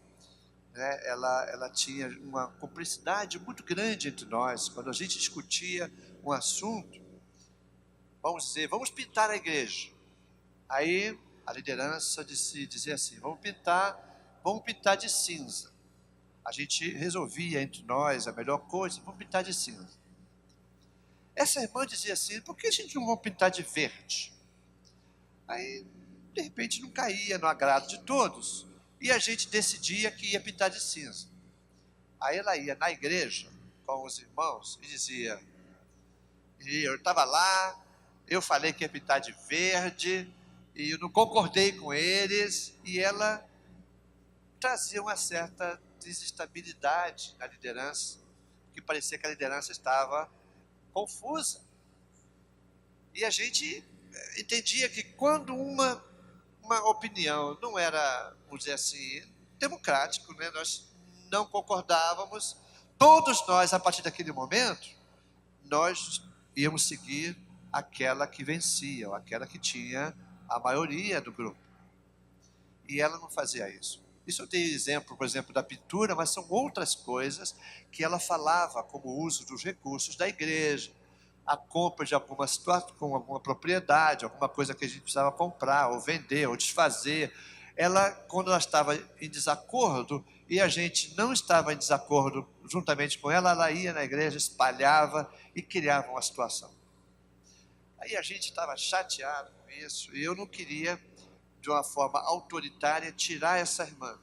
né, ela tinha uma cumplicidade muito grande entre nós. Quando a gente discutia um assunto, vamos dizer, vamos pintar a igreja. Aí a liderança dizia assim, vamos pintar de cinza. A gente resolvia entre nós a melhor coisa, vamos pintar de cinza. Essa irmã dizia assim, por que a gente não vai pintar de verde? Aí, de repente, não caía no agrado de todos, e a gente decidia que ia pintar de cinza. Aí ela ia na igreja com os irmãos e dizia, e eu estava lá, eu falei que ia pintar de verde, e eu não concordei com eles, e ela trazia uma certa desestabilidade na liderança, que parecia que a liderança estava confusa. E a gente entendia que quando uma opinião não era, vamos dizer assim, democrático, né? Nós não concordávamos, todos nós, a partir daquele momento, nós íamos seguir aquela que vencia, ou aquela que tinha a maioria do grupo. E ela não fazia isso. Isso eu dei exemplo, por exemplo, da pintura, mas são outras coisas que ela falava, como o uso dos recursos da igreja, a compra de alguma situação, com alguma propriedade, alguma coisa que a gente precisava comprar, ou vender, ou desfazer. Ela, quando ela estava em desacordo, e a gente não estava em desacordo juntamente com ela, ela ia na igreja, espalhava e criava uma situação. Aí a gente estava chateado com isso, e eu não queria, de uma forma autoritária, tirar essa irmã.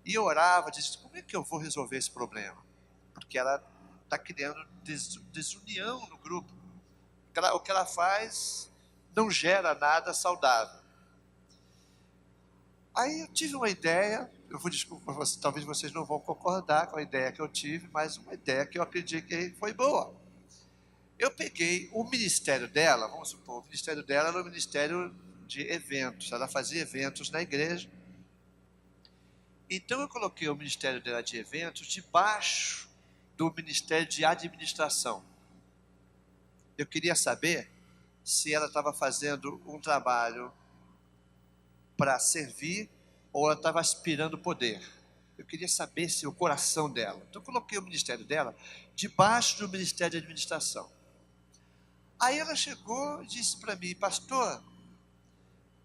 E eu orava, dizia, como é que eu vou resolver esse problema? Porque ela está criando desunião no grupo. O que ela faz não gera nada saudável. Aí eu tive uma ideia, eu vou desculpar, talvez vocês não vão concordar com a ideia que eu tive, mas uma ideia que eu acredito que foi boa. Eu peguei o ministério dela, vamos supor, o ministério dela era o ministério de eventos, ela fazia eventos na igreja. Então eu coloquei o ministério dela de eventos debaixo do ministério de administração. Eu queria saber se ela estava fazendo um trabalho para servir ou ela estava aspirando poder. Eu queria saber se o coração dela. Então eu coloquei o ministério dela debaixo do ministério de administração. Aí ela chegou e disse para mim, pastor,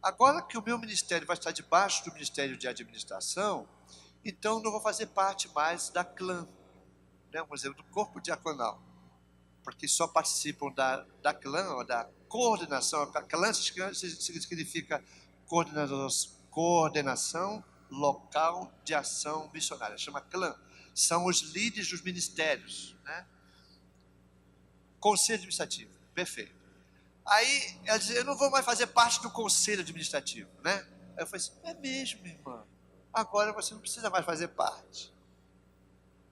agora que o meu ministério vai estar debaixo do ministério de administração, então não vou fazer parte mais da clã, né, vamos dizer, do corpo diaconal, porque só participam da clã, ou da coordenação. A clã significa coordenação local de ação missionária, chama clã. São os líderes dos ministérios, né? Conselho administrativo, perfeito. Aí ela dizia, eu não vou mais fazer parte do conselho administrativo, né? Aí eu falei assim, é mesmo, irmã? Agora você não precisa mais fazer parte.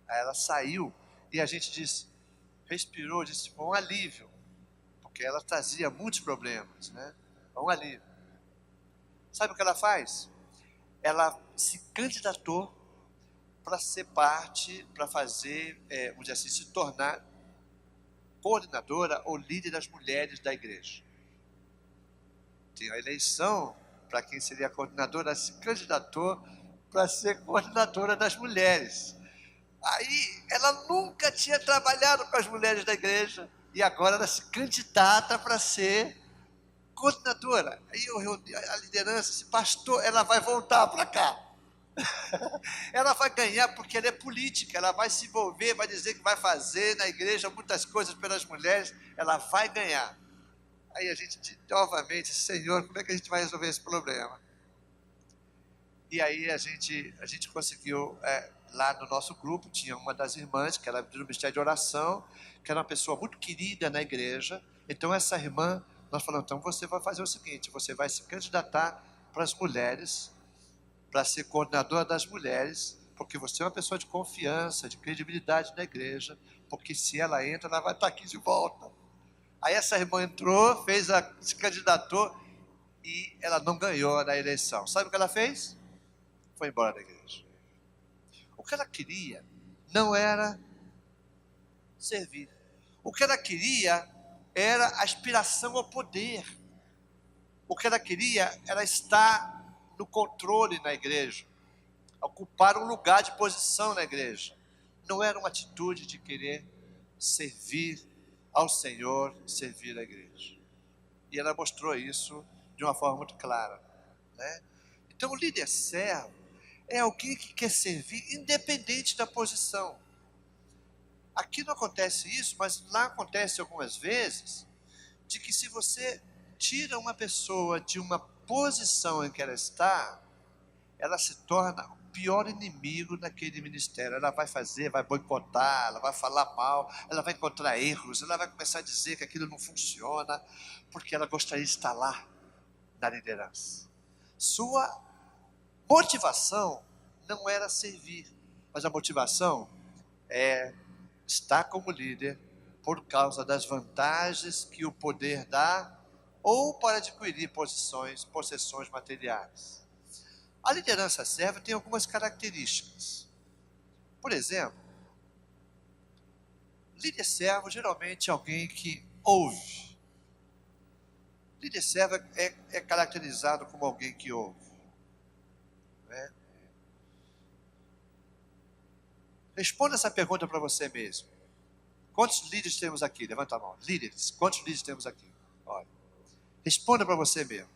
Aí ela saiu e a gente disse, respirou, disse, foi um alívio, porque ela trazia muitos problemas, né? Foi um alívio. Sabe o que ela faz? Ela se candidatou para ser parte, para fazer, vamos dizer assim, se tornar coordenadora ou líder das mulheres da igreja. Tem a eleição para quem seria a coordenadora, ela se candidatou para ser coordenadora das mulheres. Aí ela nunca tinha trabalhado com as mulheres da igreja e agora ela se candidata para ser coordenadora. Aí eu reuni a liderança, disse, pastor, ela vai voltar para cá. Ela vai ganhar porque ela é política, ela vai se envolver, vai dizer que vai fazer na igreja muitas coisas pelas mulheres, ela vai ganhar. Aí a gente, novamente, Senhor, como é que a gente vai resolver esse problema? E aí a gente conseguiu, lá no nosso grupo, tinha uma das irmãs, que era do Ministério de Oração, que era uma pessoa muito querida na igreja. Então essa irmã, nós falamos, então você vai fazer o seguinte, você vai se candidatar para as mulheres, para ser coordenadora das mulheres, porque você é uma pessoa de confiança, de credibilidade na igreja, porque se ela entra, ela vai estar aqui de volta. Aí essa irmã entrou, se candidatou, e ela não ganhou na eleição. Sabe o que ela fez? Foi embora da igreja. O que ela queria não era servir. O que ela queria era aspiração ao poder. O que ela queria era estar no controle na igreja. ocupar um lugar de posição na igreja. Não era uma atitude de querer servir ao Senhor, servir a igreja. E ela mostrou isso de uma forma muito clara, né? Então, o líder servo é alguém que quer servir independente da posição. Aqui não acontece isso, mas lá acontece algumas vezes, de que se você tira uma pessoa de uma posição em que ela está, ela se torna o pior inimigo daquele ministério. Ela vai fazer, vai boicotar, ela vai falar mal, ela vai encontrar erros, ela vai começar a dizer que aquilo não funciona, porque ela gostaria de estar lá, na liderança. Sua motivação não era servir, mas a motivação é estar como líder por causa das vantagens que o poder dá ou para adquirir possessões materiais. A liderança serva tem algumas características. Por exemplo, líder servo geralmente é alguém que ouve. Líder servo é caracterizado como alguém que ouve, né? Responda essa pergunta para você mesmo. Quantos líderes temos aqui? Levanta a mão. Líderes, quantos líderes temos aqui? Olha, responda para você mesmo.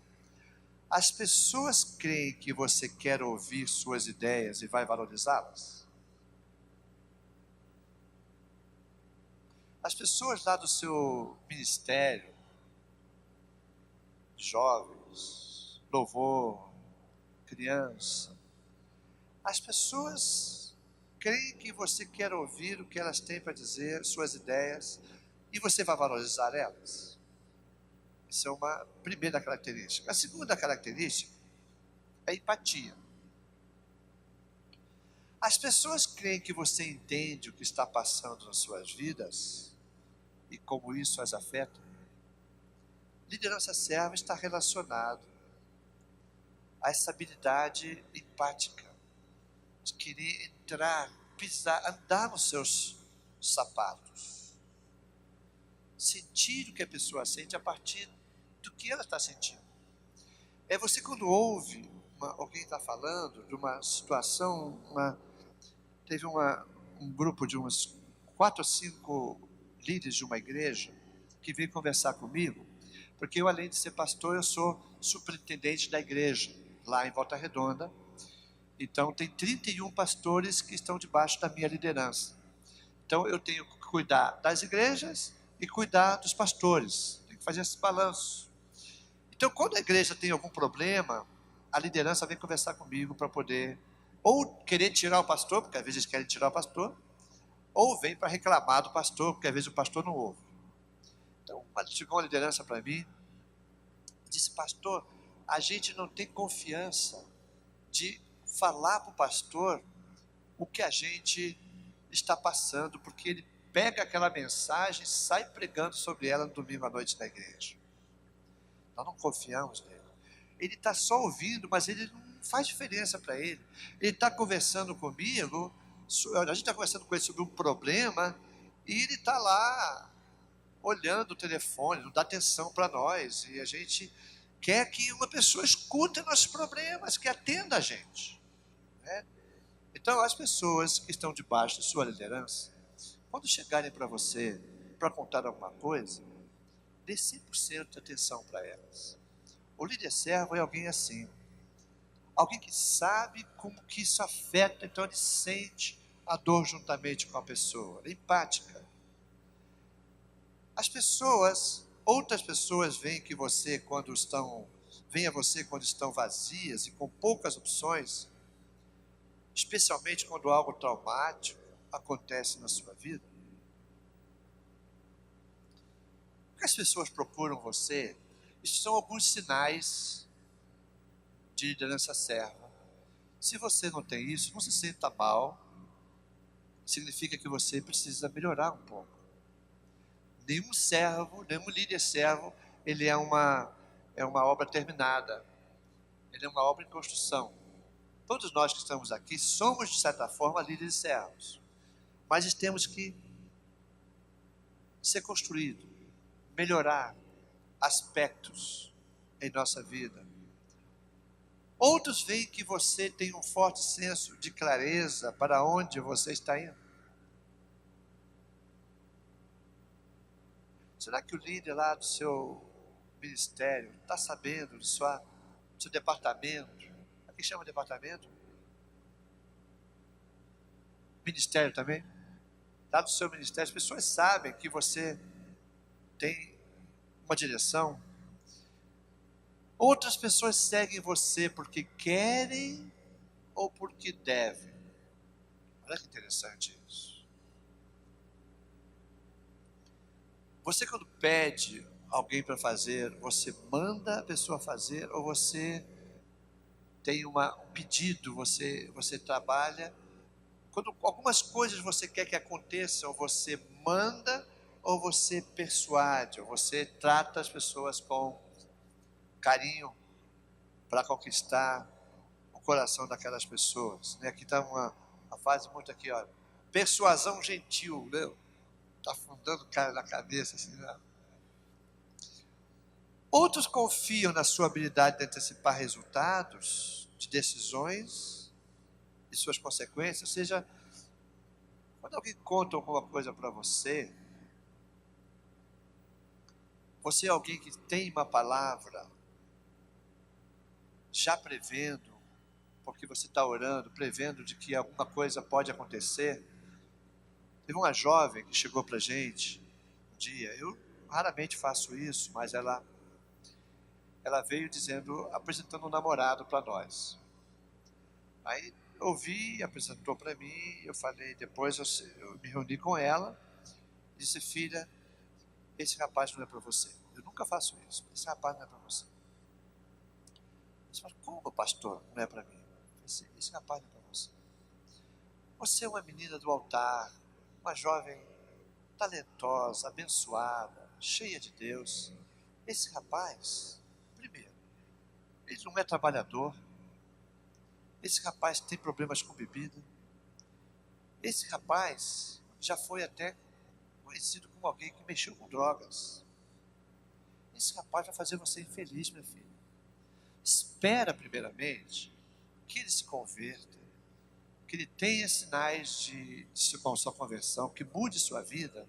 As pessoas creem que você quer ouvir suas ideias e vai valorizá-las? As pessoas lá do seu ministério, jovens, louvor, criança, as pessoas creem que você quer ouvir o que elas têm para dizer, suas ideias, e você vai valorizar elas? Isso é uma primeira característica. A segunda característica é a empatia. As pessoas creem que você entende o que está passando nas suas vidas e como isso as afeta? Liderança serva está relacionado a essa habilidade empática, de querer entrar, pisar, andar nos seus sapatos, sentir o que a pessoa sente a partir do que ela está sentindo. É você quando ouve alguém está falando de uma situação, teve um grupo de uns 4 ou 5 líderes de uma igreja que veio conversar comigo, porque eu, além de ser pastor, eu sou superintendente da igreja, lá em Volta Redonda. Então, tem 31 pastores que estão debaixo da minha liderança. Então, eu tenho que cuidar das igrejas e cuidar dos pastores. Tenho que fazer esse balanço. Então, quando a igreja tem algum problema, a liderança vem conversar comigo para poder ou querer tirar o pastor, porque às vezes querem tirar o pastor, ou vem para reclamar do pastor, porque às vezes o pastor não ouve. Então, chegou uma liderança para mim, disse: pastor, a gente não tem confiança de falar para o pastor o que a gente está passando, porque ele pega aquela mensagem e sai pregando sobre ela no domingo à noite na igreja. Nós não confiamos nele. Ele está só ouvindo, mas ele não faz diferença para ele. Ele está conversando comigo, a gente está conversando com ele sobre um problema, e ele está lá olhando o telefone, não dá atenção para nós, e a gente quer que uma pessoa escute nossos problemas, que atenda a gente, né? Então, as pessoas que estão debaixo de sua liderança, quando chegarem para você para contar alguma coisa, dê 100% de atenção para elas. O líder servo é alguém assim, alguém que sabe como que isso afeta, então ele sente a dor juntamente com a pessoa, é empática. As pessoas, outras pessoas veem a você quando estão vazias e com poucas opções, especialmente quando algo traumático acontece na sua vida. O que as pessoas procuram você? Isso são alguns sinais de liderança serva. Se você não tem isso, não se sinta mal. Significa que você precisa melhorar um pouco. Nenhum servo, nenhum líder servo, ele é uma obra terminada. Ele é uma obra em construção. Todos nós que estamos aqui somos, de certa forma, líderes servos. Mas temos que ser construído, melhorar aspectos em nossa vida. Outros veem que você tem um forte senso de clareza para onde você está indo. Será que o líder lá do seu ministério está sabendo do seu departamento? Aqui chama departamento? Ministério também? Lá do seu ministério, as pessoas sabem que você tem uma direção. Outras pessoas seguem você porque querem ou porque devem. Olha que interessante isso. Você, quando pede alguém para fazer, você manda a pessoa fazer ou você tem um pedido, você trabalha? Quando algumas coisas você quer que aconteçam, você manda ou você persuade, ou você trata as pessoas com carinho para conquistar o coração daquelas pessoas. Aqui está uma fase muito aqui, ó, persuasão gentil, né? Está afundando o cara na cabeça, assim, né? Outros confiam na sua habilidade de antecipar resultados, de decisões e suas consequências. Ou seja, quando alguém conta alguma coisa para você, você é alguém que tem uma palavra, já prevendo, porque você está orando, prevendo de que alguma coisa pode acontecer. Teve uma jovem que chegou para a gente um dia, eu raramente faço isso, mas ela veio dizendo, apresentando um namorado para nós. Aí eu ouvi, apresentou para mim, eu falei, depois eu me reuni com ela, disse, filha, esse rapaz não é para você. Eu nunca faço isso, esse rapaz não é para você. Você fala, como, pastor, não é para mim? Esse rapaz não é para você. Você é uma menina do altar, uma jovem talentosa, abençoada, cheia de Deus. Esse rapaz, primeiro, ele não é trabalhador. Esse rapaz tem problemas com bebida. Esse rapaz já foi até conhecido como alguém que mexeu com drogas. Esse rapaz vai fazer você infeliz, minha filha. Espera, primeiramente, que ele se converta, que ele tenha sinais de sua conversão, que mude sua vida.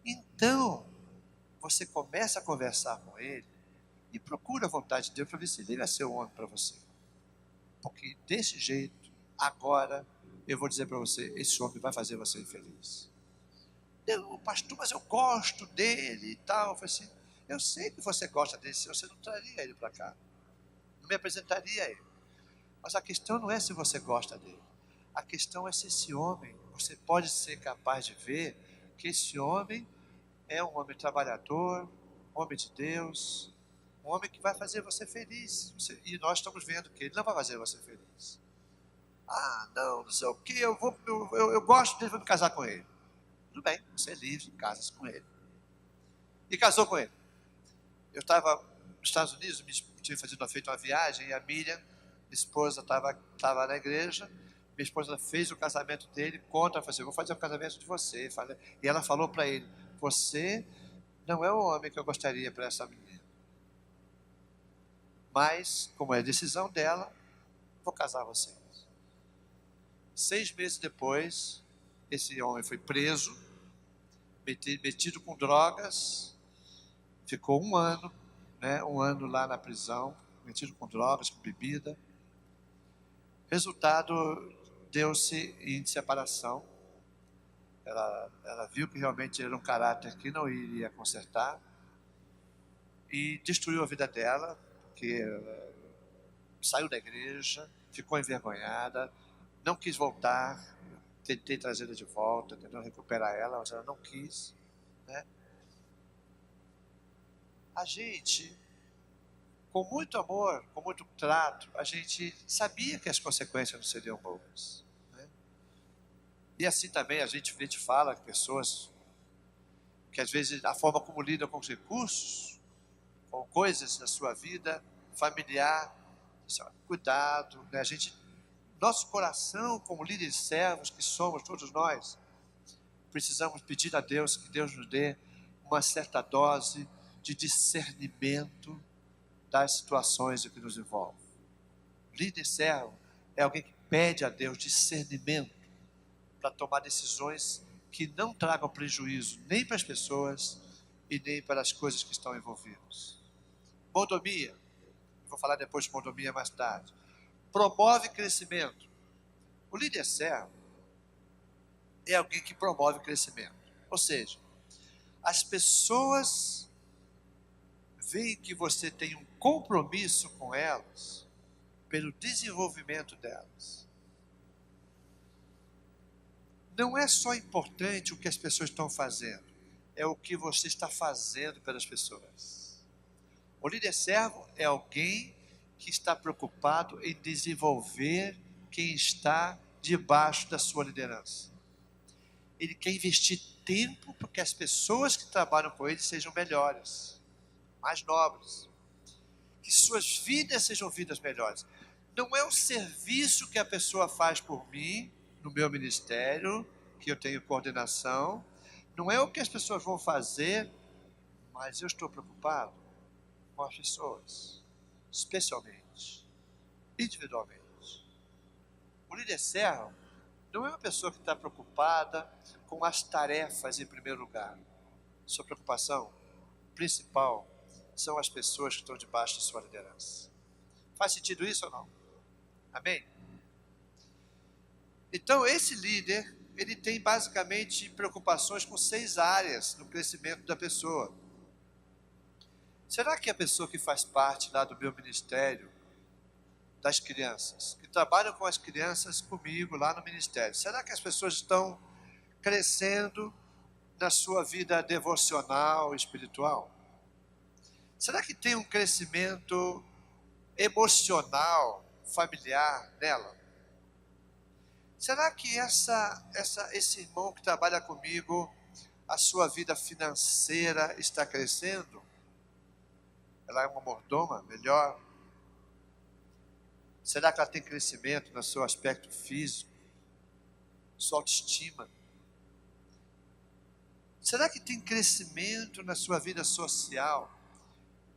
Então, você começa a conversar com ele e procura a vontade de Deus para ver se ele vai ser o homem para você. Porque desse jeito, agora, eu vou dizer para você, esse homem vai fazer você infeliz. Pastor, mas eu gosto dele e tal. Eu falei assim, eu sei que você gosta dele, senão você não traria ele para cá. Não me apresentaria a ele. Mas a questão não é se você gosta dele. A questão é se esse homem, você pode ser capaz de ver que esse homem é um homem trabalhador, um homem de Deus, um homem que vai fazer você feliz. E nós estamos vendo que ele não vai fazer você feliz. Ah, não sei o que, eu gosto dele, vou me casar com ele. Tudo bem, você é livre, casa-se com ele. E casou com ele. Eu estava nos Estados Unidos, tinha feito uma viagem, e a Miriam, minha esposa, estava na igreja. Minha esposa fez o casamento dele, conta, falou assim, vou fazer o casamento de você. E ela falou para ele, você não é o homem que eu gostaria para essa menina. Mas, como é a decisão dela, vou casar vocês. 6 meses depois, esse homem foi preso, metido com drogas, ficou um ano lá na prisão, metido com drogas, com bebida. Resultado, deu-se em separação. Ela viu que realmente era um caráter que não iria consertar e destruiu a vida dela, porque saiu da igreja, ficou envergonhada, não quis voltar. Tentei trazê-la de volta, tentando recuperar ela, mas ela não quis, né? A gente, com muito amor, com muito trato, a gente sabia que as consequências não seriam boas, né? E assim também a gente fala com pessoas que às vezes a forma como lidam com os recursos, com coisas da sua vida familiar, cuidado, né? Nosso coração, como líderes servos que somos todos nós, precisamos pedir a Deus que Deus nos dê uma certa dose de discernimento das situações que nos envolvem. Líder servo é alguém que pede a Deus discernimento para tomar decisões que não tragam prejuízo nem para as pessoas e nem para as coisas que estão envolvidas. Mordomia, vou falar depois de mordomia mais tarde. Promove crescimento. O líder servo é alguém que promove crescimento. Ou seja, as pessoas veem que você tem um compromisso com elas pelo desenvolvimento delas. Não é só importante o que as pessoas estão fazendo, é o que você está fazendo pelas pessoas. O líder servo é alguém que está preocupado em desenvolver quem está debaixo da sua liderança. Ele quer investir tempo para que as pessoas que trabalham com ele sejam melhores, mais nobres, que suas vidas sejam vidas melhores. Não é o serviço que a pessoa faz por mim, no meu ministério, que eu tenho coordenação, não é o que as pessoas vão fazer, mas eu estou preocupado com as pessoas, especialmente, individualmente. O líder servo não é uma pessoa que está preocupada com as tarefas em primeiro lugar. Sua preocupação principal são as pessoas que estão debaixo de sua liderança. Faz sentido isso ou não? Amém? Então, esse líder, ele tem basicamente preocupações com 6 áreas no crescimento da pessoa. Será que a pessoa que faz parte lá do meu ministério, das crianças, que trabalham com as crianças comigo lá no ministério, será que as pessoas estão crescendo na sua vida devocional, espiritual? Será que tem um crescimento emocional, familiar nela? Será que esse irmão que trabalha comigo, a sua vida financeira está crescendo? Ela é uma mordoma melhor? Será que ela tem crescimento no seu aspecto físico, sua autoestima? Será que tem crescimento na sua vida social?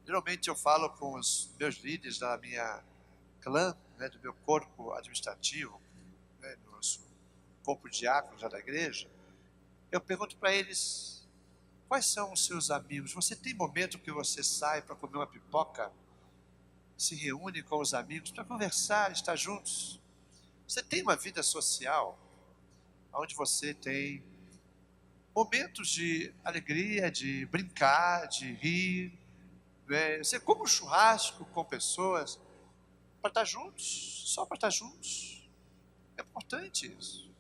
Geralmente eu falo com os meus líderes da minha clã, né, do meu corpo administrativo, né, nosso corpo diácono já da igreja. Eu pergunto para eles, quais são os seus amigos? Você tem momento que você sai para comer uma pipoca? Se reúne com os amigos para conversar, estar juntos? Você tem uma vida social onde você tem momentos de alegria, de brincar, de rir, né? Você come um churrasco com pessoas para estar juntos, só para estar juntos. É importante isso,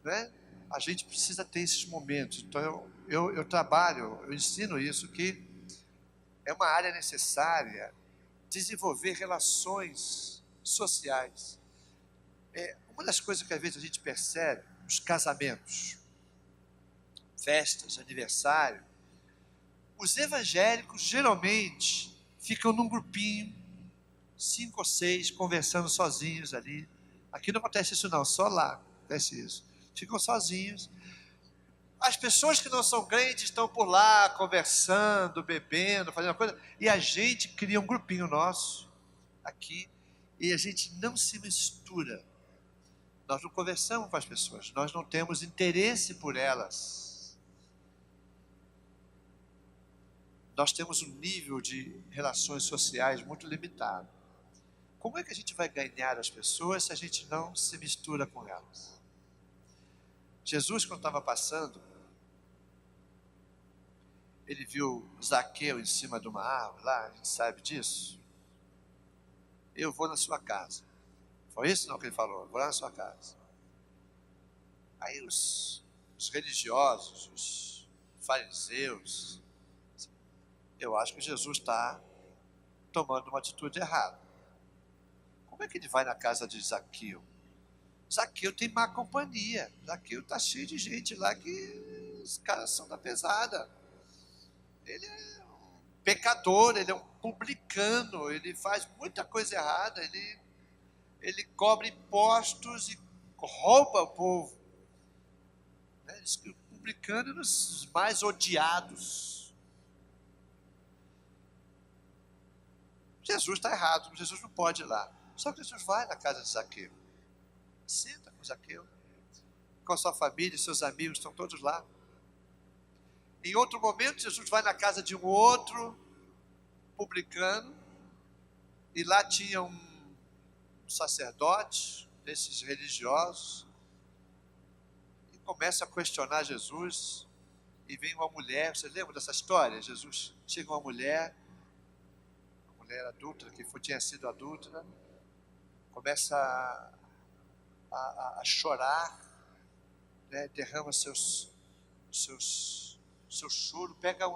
né? A gente precisa ter esses momentos. Então eu trabalho, eu ensino isso, que é uma área necessária desenvolver relações sociais. Uma das coisas que às vezes a gente percebe nos casamentos, festas, aniversário, os evangélicos geralmente ficam num grupinho, 5 ou 6, conversando sozinhos ali. Aqui não acontece isso não, só lá acontece isso. Ficam sozinhos. As pessoas que não são crentes estão por lá, conversando, bebendo, fazendo coisa, e a gente cria um grupinho nosso, aqui, e a gente não se mistura. Nós não conversamos com as pessoas, nós não temos interesse por elas. Nós temos um nível de relações sociais muito limitado. Como é que a gente vai ganhar as pessoas se a gente não se mistura com elas? Jesus, quando estava passando, ele viu Zaqueu em cima de uma árvore lá, a gente sabe disso. Eu vou na sua casa. Foi isso não que ele falou? Eu vou lá na sua casa. Aí os religiosos, os fariseus, eu acho que Jesus está tomando uma atitude errada. Como é que ele vai na casa de Zaqueu? Zaqueu tem má companhia. Zaqueu está cheio de gente lá que os caras são da pesada. Ele é um pecador, ele é um publicano, ele faz muita coisa errada, ele cobra impostos e rouba o povo. Diz que o publicano é um dos mais odiados. Jesus está errado, Jesus não pode ir lá. Só que Jesus vai na casa de Zaqueu. Senta com Zaqueu. Com a sua família, seus amigos, estão todos lá. Em outro momento, Jesus vai na casa de um outro publicano. E lá tinha um sacerdote, desses religiosos. E começa a questionar Jesus. E vem uma mulher, você lembra dessa história? Jesus chega uma mulher adulta, que tinha sido adúltera, começa a chorar, né? Derrama seu choro, pega um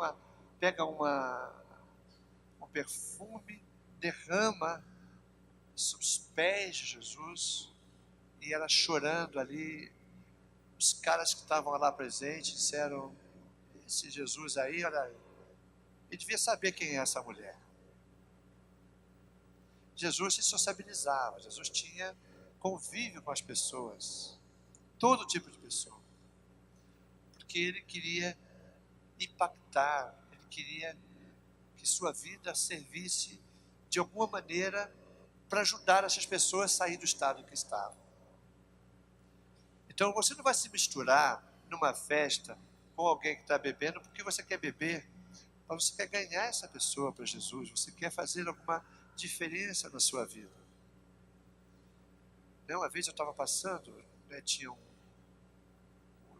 perfume, derrama sobre os pés de Jesus, e ela chorando ali. Os caras que estavam lá presentes disseram: esse Jesus aí, olha, ele devia saber quem é essa mulher. Jesus se sociabilizava, Jesus tinha convívio com as pessoas, todo tipo de pessoa, porque ele queria impactar, ele queria que sua vida servisse de alguma maneira para ajudar essas pessoas a sair do estado em que estavam. Então você não vai se misturar numa festa com alguém que está bebendo porque você quer beber, mas você quer ganhar essa pessoa para Jesus, você quer fazer alguma diferença na sua vida. Uma vez eu estava passando, né, tinha o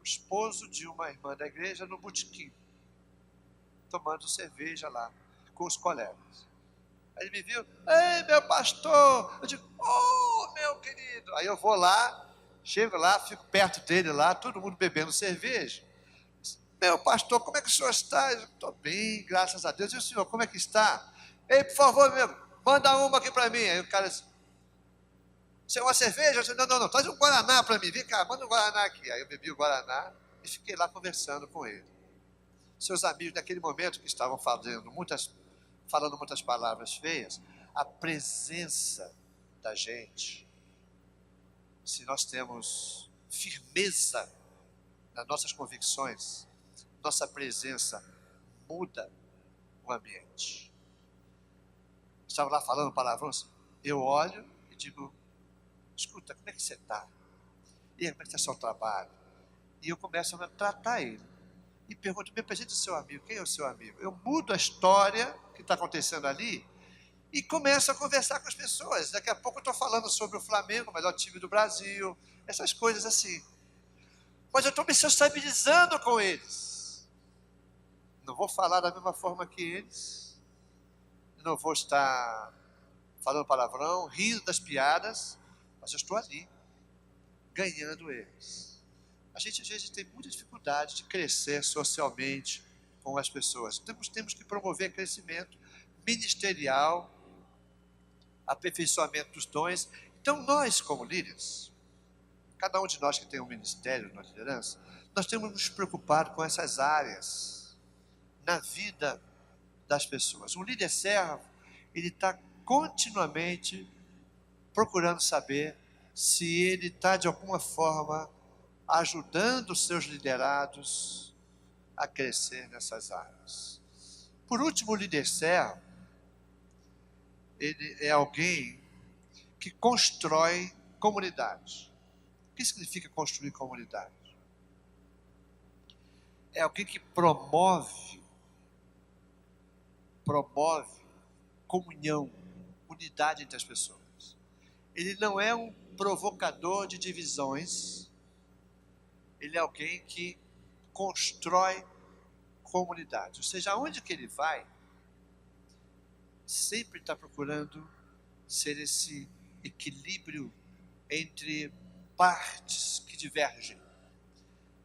esposo de uma irmã da igreja no botequim, tomando cerveja lá com os colegas. Aí ele me viu: ei, meu pastor! Eu digo: oh, meu querido! Aí eu vou lá, chego lá, fico perto dele lá, todo mundo bebendo cerveja. Meu pastor, como é que o senhor está? Eu estou bem, graças a Deus. E o senhor, como é que está? Ei, por favor, meu, manda uma aqui para mim. Aí o cara disse: você é uma cerveja? Eu disse: não, traz um Guaraná para mim. Vem cá, manda um Guaraná aqui. Aí eu bebi o Guaraná e fiquei lá conversando com ele. Seus amigos, naquele momento que estavam falando muitas palavras feias, a presença da gente, se nós temos firmeza nas nossas convicções, nossa presença muda o ambiente. Estava lá falando palavrões, eu olho e digo: escuta, como é que você está? E aí, como é que está o seu trabalho? E eu começo a tratar ele. E pergunto: me apresente o seu amigo, quem é o seu amigo? Eu mudo a história que está acontecendo ali e começo a conversar com as pessoas. Daqui a pouco eu estou falando sobre o Flamengo, o melhor time do Brasil, essas coisas assim. Mas eu estou me sociabilizando com eles. Não vou falar da mesma forma que eles, não vou estar falando palavrão, rindo das piadas, mas eu estou ali, ganhando eles. A gente às vezes tem muita dificuldade de crescer socialmente com as pessoas. Temos que promover crescimento ministerial, aperfeiçoamento dos dons. Então nós, como líderes, cada um de nós que tem um ministério na liderança, nós temos que nos preocupar com essas áreas na vida das pessoas. Um líder servo, ele está continuamente procurando saber se ele está de alguma forma ajudando os seus liderados a crescer nessas áreas. Por último, o líder servo, ele é alguém que constrói comunidade. O que significa construir comunidade? É alguém que promove comunhão, unidade entre as pessoas. Ele não é um provocador de divisões, ele é alguém que constrói comunidade. Ou seja, aonde que ele vai, sempre está procurando ser esse equilíbrio entre partes que divergem.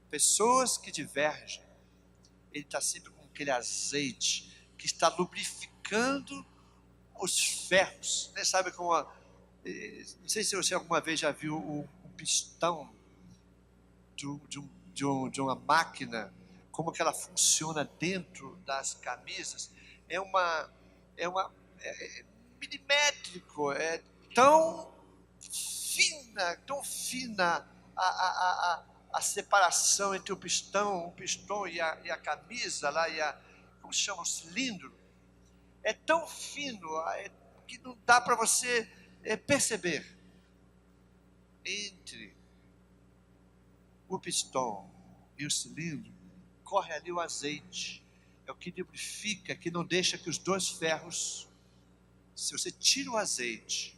Pessoas que divergem, ele está sempre com aquele azeite que está lubrificando os ferros. Né? Sabe como não sei se você alguma vez já viu o pistão de uma máquina, como que ela funciona dentro das camisas. É milimétrico, é tão fina a separação entre o pistão e a camisa lá, como se chama, o cilindro. É tão fino que não dá para você perceber entre o pistão e o cilindro, corre ali o azeite. É o que lubrifica, que não deixa que os dois ferros, se você tira o azeite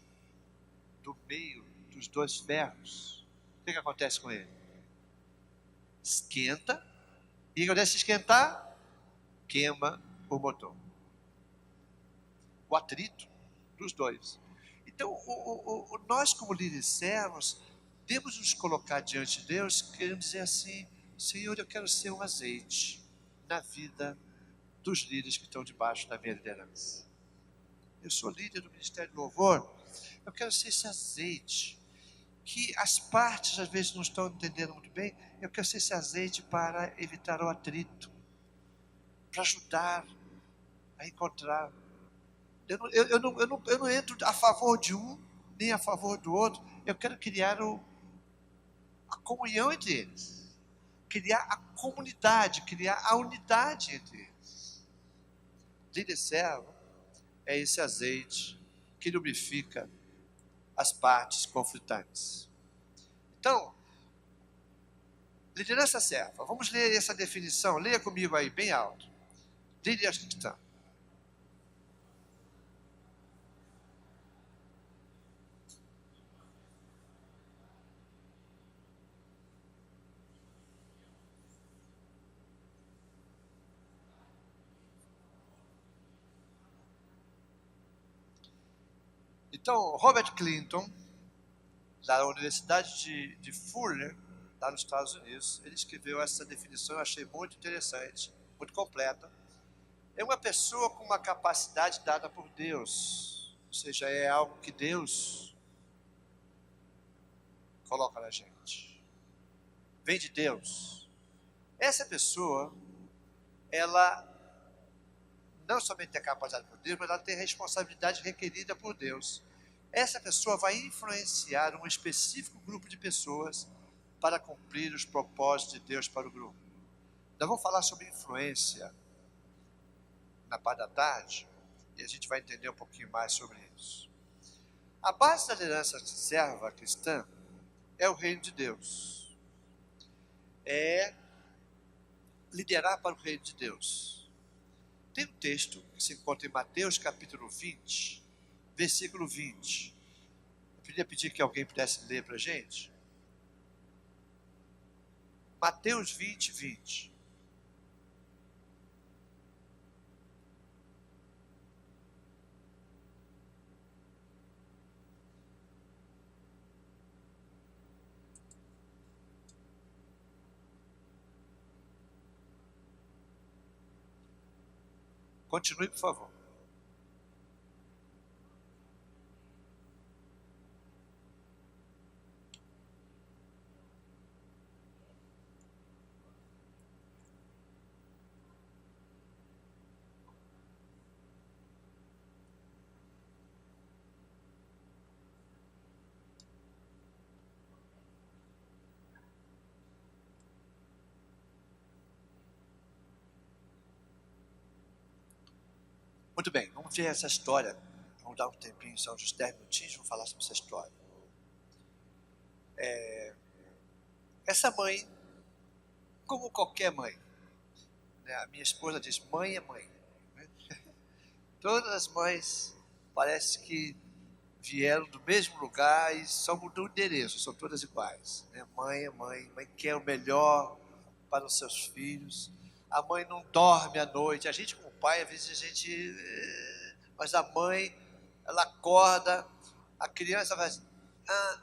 do meio dos dois ferros, o que acontece com ele? Esquenta, e quando se esquentar, queima o motor. O atrito dos dois. Então, nós como líderes servos, devemos nos colocar diante de Deus, querendo dizer assim: Senhor, eu quero ser um azeite na vida dos líderes que estão debaixo da minha liderança. Eu sou líder do Ministério do Louvor, eu quero ser esse azeite, que as partes às vezes não estão entendendo muito bem, eu quero ser esse azeite para evitar o atrito, para ajudar a encontrar. Eu não entro a favor de um, nem a favor do outro, eu quero criar a comunhão entre eles, criar a comunidade, criar a unidade entre eles. Líder servo é esse azeite que lubrifica as partes conflitantes. Então, liderança serva, vamos ler essa definição, leia comigo aí bem alto. Líder cristão. Então, Robert Clinton, da Universidade de Fuller, lá nos Estados Unidos, ele escreveu essa definição, eu achei muito interessante, muito completa. É uma pessoa com uma capacidade dada por Deus, ou seja, é algo que Deus coloca na gente. Vem de Deus. Essa pessoa, ela não somente tem capacidade por Deus, mas ela tem responsabilidade requerida por Deus. Essa pessoa vai influenciar um específico grupo de pessoas para cumprir os propósitos de Deus para o grupo. Nós vamos falar sobre influência na parte da tarde, e a gente vai entender um pouquinho mais sobre isso. A base da liderança serva cristã é o reino de Deus. É liderar para o reino de Deus. Tem um texto que se encontra em Mateus capítulo 20, versículo 20. Eu queria pedir que alguém pudesse ler para a gente. Mateus 20, 20. Continue, por favor. Muito bem, vamos ver essa história. Vamos dar um tempinho, são uns 10 minutinhos, vamos falar sobre essa história. Essa mãe, como qualquer mãe, né? A minha esposa diz, mãe é mãe. Né? Todas as mães parece que vieram do mesmo lugar e só mudou o endereço, são todas iguais. Né? Mãe é mãe, mãe quer o melhor para os seus filhos. A mãe não dorme à noite. A gente, como pai, às vezes a gente... Mas a mãe, ela acorda, a criança vai...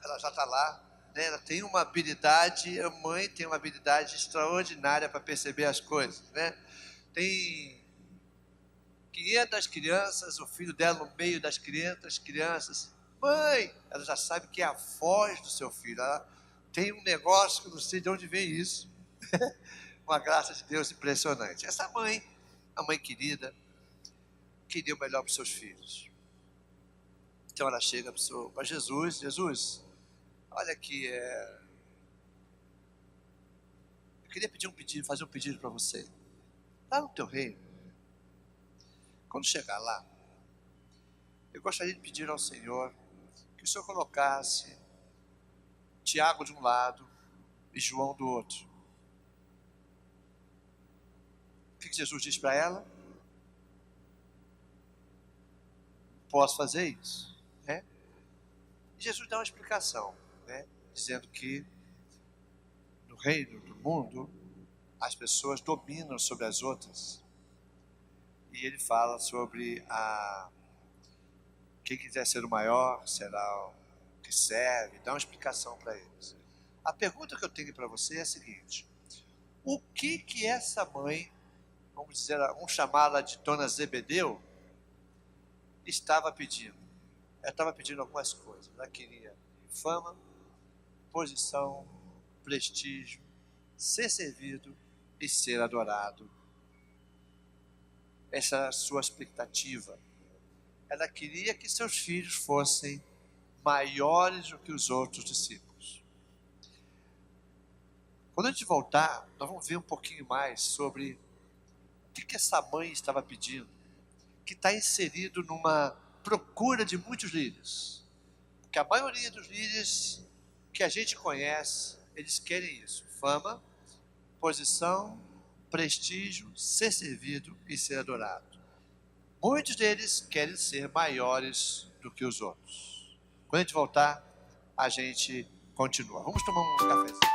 ela já está lá. Né? Ela tem uma habilidade, a mãe tem uma habilidade extraordinária para perceber as coisas. Né? Tem 500 crianças, o filho dela no meio das 500 crianças. Mãe, ela já sabe que é a voz do seu filho. Ela tem um negócio que eu não sei de onde vem isso. Uma graça de Deus impressionante. Essa mãe, a mãe querida, queria o melhor para os seus filhos. Então ela chega para Jesus, Jesus, olha aqui, eu queria fazer um pedido para você. Lá no teu reino, quando chegar lá, eu gostaria de pedir ao Senhor que o Senhor colocasse Tiago de um lado e João do outro. O que Jesus diz para ela? Posso fazer isso, né? E Jesus dá uma explicação, né? Dizendo que no reino do mundo as pessoas dominam sobre as outras. E ele fala sobre quem quiser ser o maior será o que serve, dá uma explicação para eles. A pergunta que eu tenho para você é a seguinte: o que essa mãe, vamos dizer, vamos chamá-la de Dona Zebedeu, estava pedindo? Ela estava pedindo algumas coisas. Ela queria fama, posição, prestígio, ser servido e ser adorado. Essa era a sua expectativa. Ela queria que seus filhos fossem maiores do que os outros discípulos. Quando a gente voltar, nós vamos ver um pouquinho mais sobre o que essa mãe estava pedindo, que está inserido numa procura de muitos líderes. Porque a maioria dos líderes que a gente conhece, eles querem isso: fama, posição, prestígio, ser servido e ser adorado. Muitos deles querem ser maiores do que os outros. Quando a gente voltar, a gente continua. Vamos tomar um cafezinho.